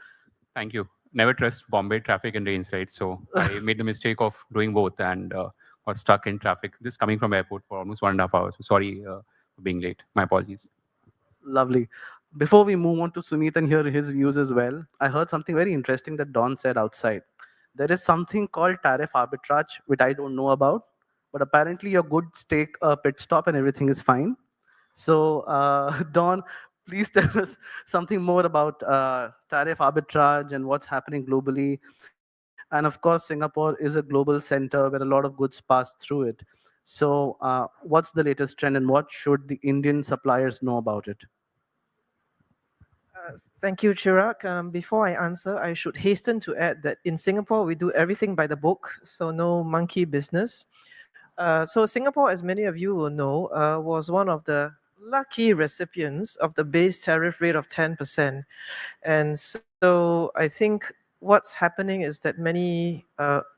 Thank you. Never trust Bombay traffic and rains, right? So I made the mistake of doing both and got stuck in traffic. This coming from airport for almost 1.5 hours. So sorry for being late. My apologies.
Lovely. Before we move on to Sumit and hear his views as well, I heard something very interesting that Don said outside. There is something called tariff arbitrage, which I don't know about, but apparently your goods take a pit stop and everything is fine. So, Don, please tell us something more about tariff arbitrage and what's happening globally. And of course, Singapore is a global center where a lot of goods pass through it. So, what's the latest trend and what should the Indian suppliers know about it?
Thank you, Chirag. Before I answer, I should hasten to add that in Singapore, we do everything by the book, so no monkey business. So Singapore, as many of you will know, was one of the lucky recipients of the base tariff rate of 10%. And so I think what's happening is that many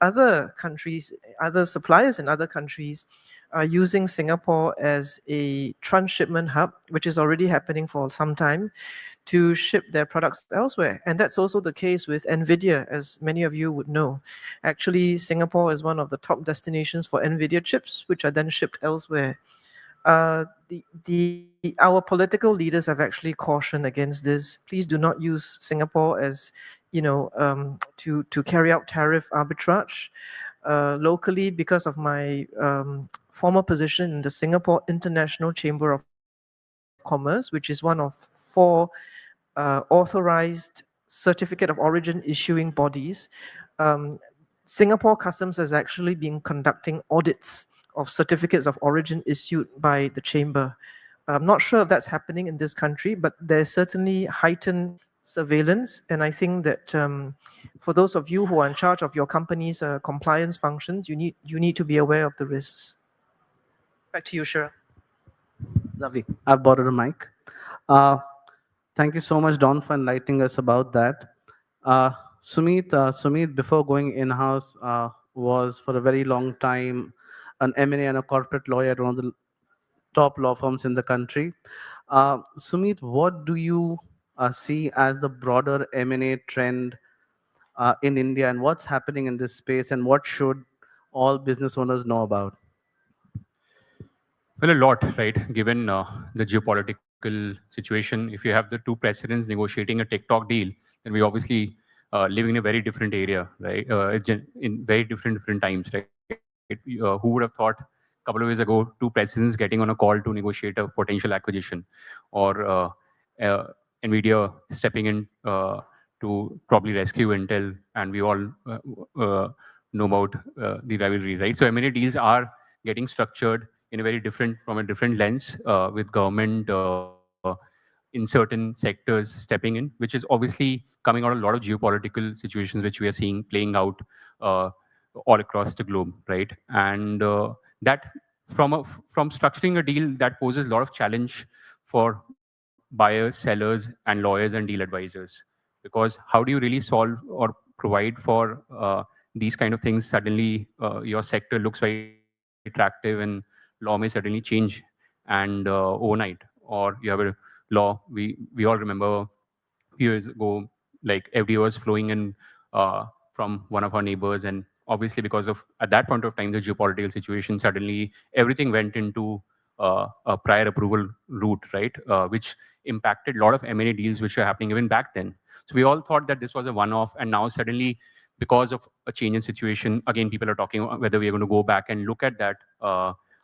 other countries, other suppliers in other countries are using Singapore as a transshipment hub, which is already happening for some time, to ship their products elsewhere. And that's also the case with NVIDIA, as many of you would know. Actually, Singapore is one of the top destinations for NVIDIA chips, which are then shipped elsewhere. Our political leaders have actually cautioned against this. Please do not use Singapore as, to carry out tariff arbitrage. Locally, because of my former position in the Singapore International Chamber of Commerce, which is one of 4 authorized certificate of origin issuing bodies, Singapore Customs has actually been conducting audits of certificates of origin issued by the chamber. I'm not sure if that's happening in this country, but there's certainly heightened surveillance. And I think that for those of you who are in charge of your company's compliance functions, you need to be aware of the risks. Back to you, Shira.
Lovely. I've borrowed a mic. Uh, Thank you so much, Don, for enlightening us about that. Uh, Sumit, before going in-house, was for a very long time an M&A and a corporate lawyer at one of the top law firms in the country. Sumit, what do you see as the broader M&A trend in India, and what's happening in this space, and what should all business owners know about?
Well, a lot, right? Given the geopolitical situation, if you have the two presidents negotiating a TikTok deal, then we obviously living in a very different area, right? In very different times, right? Who would have thought a couple of years ago two presidents getting on a call to negotiate a potential acquisition, or uh, Nvidia stepping in to probably rescue Intel, and we all know about the rivalry, right? So M&A deals are getting structured in a very different from a different lens with government in certain sectors stepping in, which is obviously coming out of a lot of geopolitical situations which we are seeing playing out uh, all across the globe, right? And that from structuring a deal that poses a lot of challenge for buyers, sellers, and lawyers and deal advisors, because how do you really solve or provide for these kind of things? Suddenly, your sector looks very attractive, and law may suddenly change and overnight, or you have a law. We all remember years ago, like FDO was flowing in from one of our neighbors, and obviously because of at that point of time the geopolitical situation, suddenly everything went into a prior approval route, right? Which impacted a lot of M&A deals which were happening even back then. So we all thought that this was a one-off, and now suddenly, because of a change in situation, again people are talking about whether we are going to go back and look at that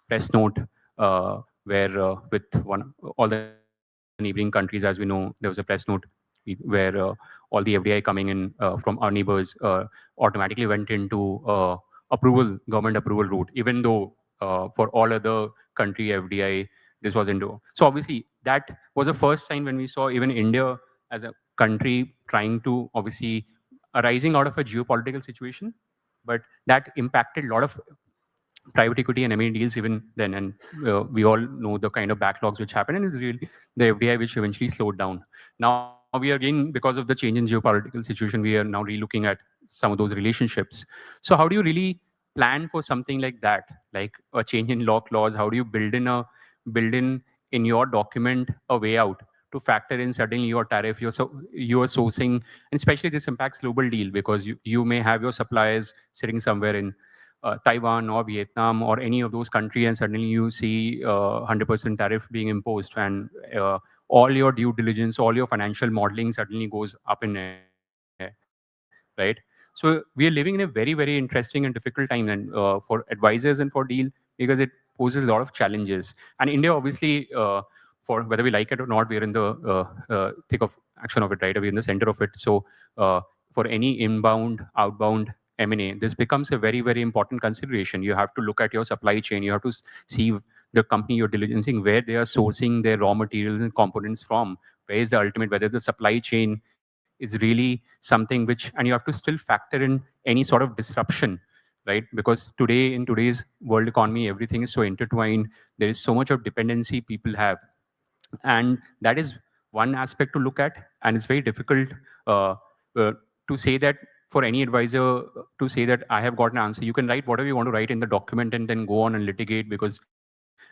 press note where with all the neighboring countries, as we know, there was a press note where all the FDI coming in from our neighbors automatically went into government approval route, even though for all other country FDI this was into. So obviously that was the first sign when we saw even India as a country trying to obviously arising out of a geopolitical situation, but that impacted a lot of private equity and M&A deals even then. And we all know the kind of backlogs which happened, and it's really the FDI which eventually slowed down. Now we are again, because of the change in geopolitical situation, we are now relooking at some of those relationships. So how do you really plan for something like that, like a change in law clause? How do you build in your document a way out to factor in suddenly your tariff, your sourcing, and especially this impacts global deal because you may have your suppliers sitting somewhere in Taiwan or Vietnam or any of those countries, and suddenly you see 100% tariff being imposed, and all your due diligence, all your financial modeling suddenly goes up in air, right? So we are living in a very, very interesting and difficult time, and for advisors and for deal, because it poses a lot of challenges. And India, obviously, for whether we like it or not, we are in the thick of action of it, right? We're in the center of it. So for any inbound, outbound M&A, this becomes a very, very important consideration. You have to look at your supply chain. You have to see the company you're diligencing, where they are sourcing their raw materials and components from. Where is the ultimate, whether the supply chain is really something which, and you have to still factor in any sort of disruption, right? Because today, in today's world economy, everything is so intertwined. There is so much of dependency people have, and that is one aspect to look at. And it's very difficult uh, uh, to say that for any advisor to say that I have got an answer. You can write whatever you want to write in the document and then go on and litigate, because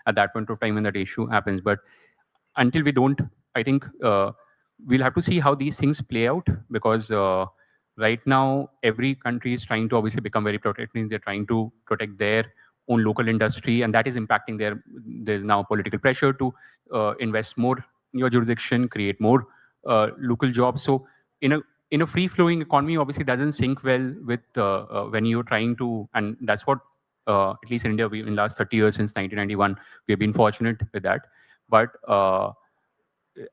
at that point of time when that issue happens. But until we don't, I think we'll have to see how these things play out, because right now every country is trying to obviously become very protectionist. They're trying to protect their own local industry, and that is impacting there's now political pressure to invest more in your jurisdiction, create more local jobs. So in a free flowing economy, obviously doesn't sync well with when you're trying to, and that's what at least in India, in last 30 years since 1991, we have been fortunate with that. But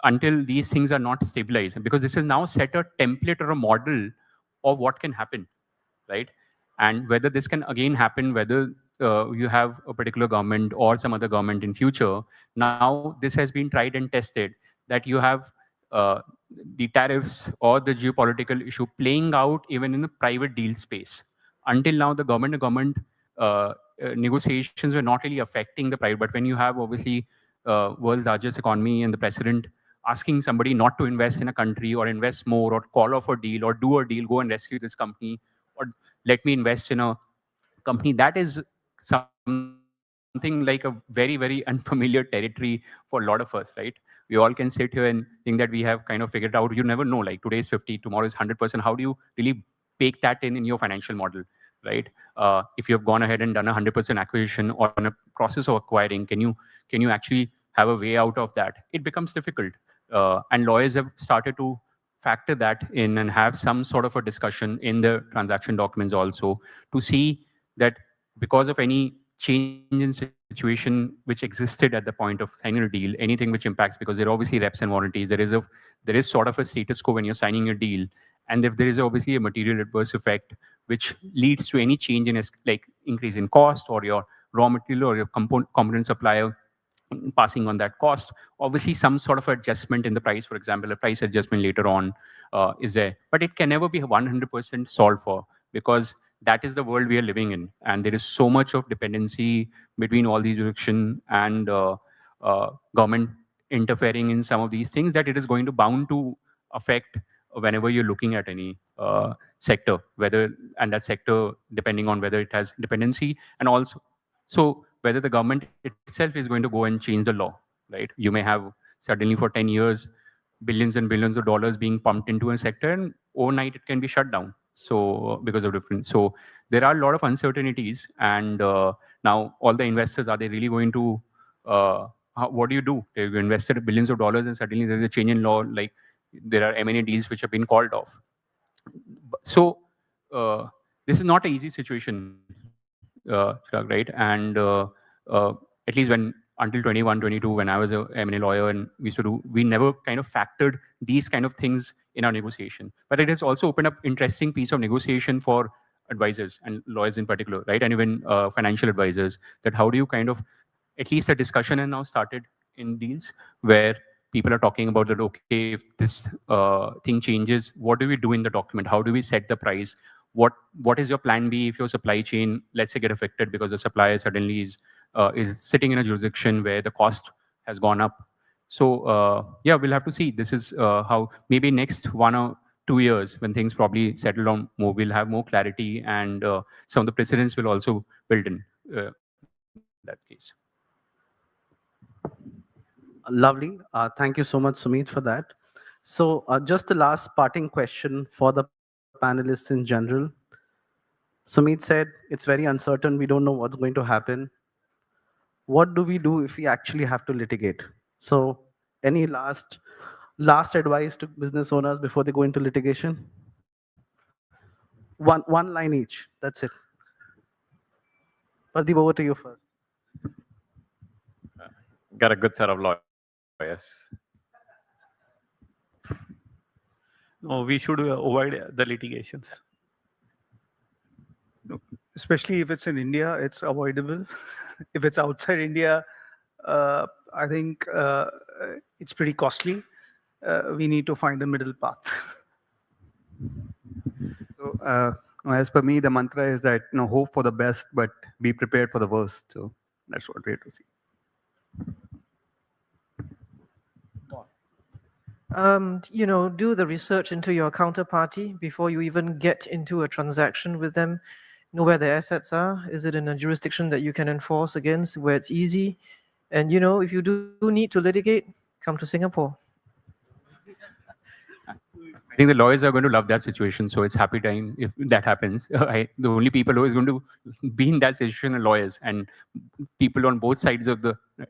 until these things are not stabilized, because this is now set a template or a model of what can happen, right? And whether this can again happen, whether you have a particular government or some other government in future, now this has been tried and tested, that you have uh, the tariffs or the geopolitical issue playing out even in the private deal space. Until now, the government negotiations were not really affecting the private, but when you have obviously world's largest economy and the president asking somebody not to invest in a country or invest more or call off a deal or do a deal, go and rescue this company or let me invest in a company, that is something like a very, very unfamiliar territory for a lot of us, right? We all can sit here and think that we have kind of figured it out. You never know, like today is 50, tomorrow is 100%. How do you really bake that in your financial model, right? If you have gone ahead and done a 100% acquisition or in a process of acquiring, can you actually have a way out of that? It becomes difficult. And lawyers have started to factor that in and have some sort of a discussion in the transaction documents also to see that because of any change in situation which existed at the point of signing a deal, anything which impacts, because there are obviously reps and warranties, there is sort of a status quo when you're signing a deal, and if there is obviously a material adverse effect which leads to any change in like increase in cost or your raw material or your component supplier passing on that cost, obviously some sort of adjustment in the price, for example, a price adjustment later on is there, but it can never be 100% solved for, because that is the world we are living in, and there is so much of dependency between all these jurisdictions and government interfering in some of these things that it is going to bound to affect whenever you're looking at any sector, whether, and that sector depending on whether it has dependency, and also so whether the government itself is going to go and change the law, right? You may have suddenly for 10 years billions and billions of dollars being pumped into a sector, and overnight it can be shut down. So because of difference, so there are a lot of uncertainties, and now all the investors, are they really going to? What do you do? They've invested billions of dollars, and suddenly there is a change in law, like there are M&A deals which have been called off. So this is not an easy situation, right? And at least when until 21, 22, when I was a M&A lawyer and we never kind of factored these kind of things in our negotiation. But it has also opened up interesting piece of negotiation for advisors and lawyers in particular, right? And even financial advisors, that how do you kind of, at least a discussion has now started in deals where people are talking about that, okay, if this thing changes, what do we do in the document? How do we set the price? What is your plan B if your supply chain, let's say, get affected because the supplier suddenly is sitting in a jurisdiction where the cost has gone up? So yeah, we'll have to see. This is how maybe next 1 or 2 years, when things probably settle down more, we'll have more clarity, and some of the precedents will also build in that case.
Lovely. Thank you so much, Sumit, for that. So just the last parting question for the panelists in general. Sumit said it's very uncertain. We don't know what's going to happen. What do we do if we actually have to litigate? So any last advice to business owners before they go into litigation? One line each. That's it. Pradeep, over to you first.
Got a good set of lawyers.
No, we should avoid the litigations. Especially if it's in India, it's avoidable. If it's outside India, I think it's pretty costly. We need to find a middle path.
So, as per me, the mantra is that hope for the best, but be prepared for the worst. So that's what we have to see.
Do the research into your counterparty before you even get into a transaction with them. Know where their assets are. Is it in a jurisdiction that you can enforce against, where it's easy? And if you do need to litigate, come to Singapore.
I think the lawyers are going to love that situation. So it's happy time if that happens. The only people who is going to be in that situation are lawyers, and people on both sides of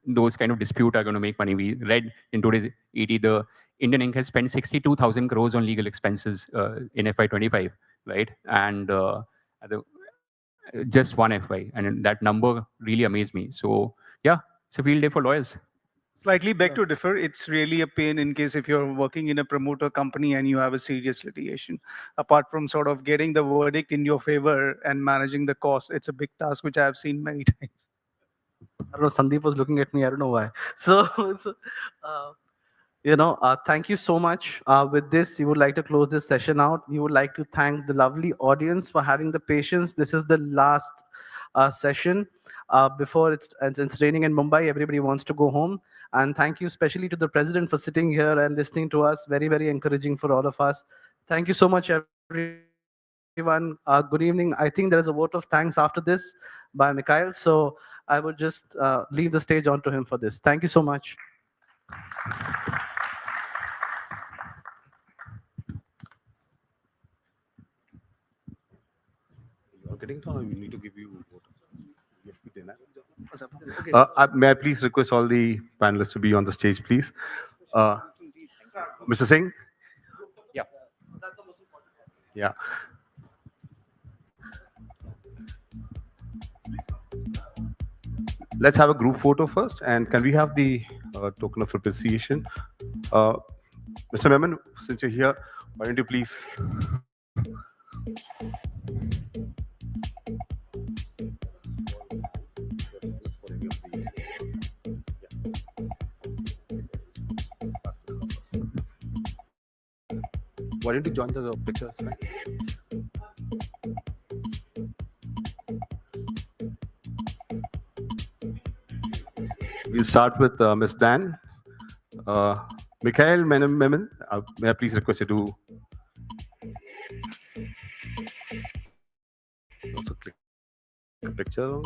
those kind of dispute are going to make money. We read in today's ED, the Indian Inc. has spent 62,000 crores on legal expenses in FY25, right? And just one FY, and that number really amazed me. So yeah, it's a field day for lawyers.
Slightly beg to differ. It's really a pain in case if you're working in a promoter company and you have a serious litigation. Apart from sort of getting the verdict in your favor and managing the cost, it's a big task, which I have seen many times.
I don't know, Sandeep was looking at me, I don't know why. So thank you so much. With this, we would like to close this session out. We would like to thank the lovely audience for having the patience. This is the last session. Before it's raining in Mumbai, everybody wants to go home. And thank you especially to the president for sitting here and listening to us. Very, very encouraging for all of us. Thank you so much, everyone. Good evening. I think there is a vote of thanks after this by Mikhail. So I would just leave the stage on to him for this. Thank you so much.
You're getting to, we need to give you vote.
Okay.
May I please request all the panelists to be on the stage, please? Mr. Singh?
Yeah.
Yeah. Let's have a group photo first, and can we have the token of appreciation? Mr. Memon, since you're here, why don't you please? Why don't you join the picture? It's fine. We'll start with Ms. Dan. Mikhail Memon, may I please request you to also click a picture.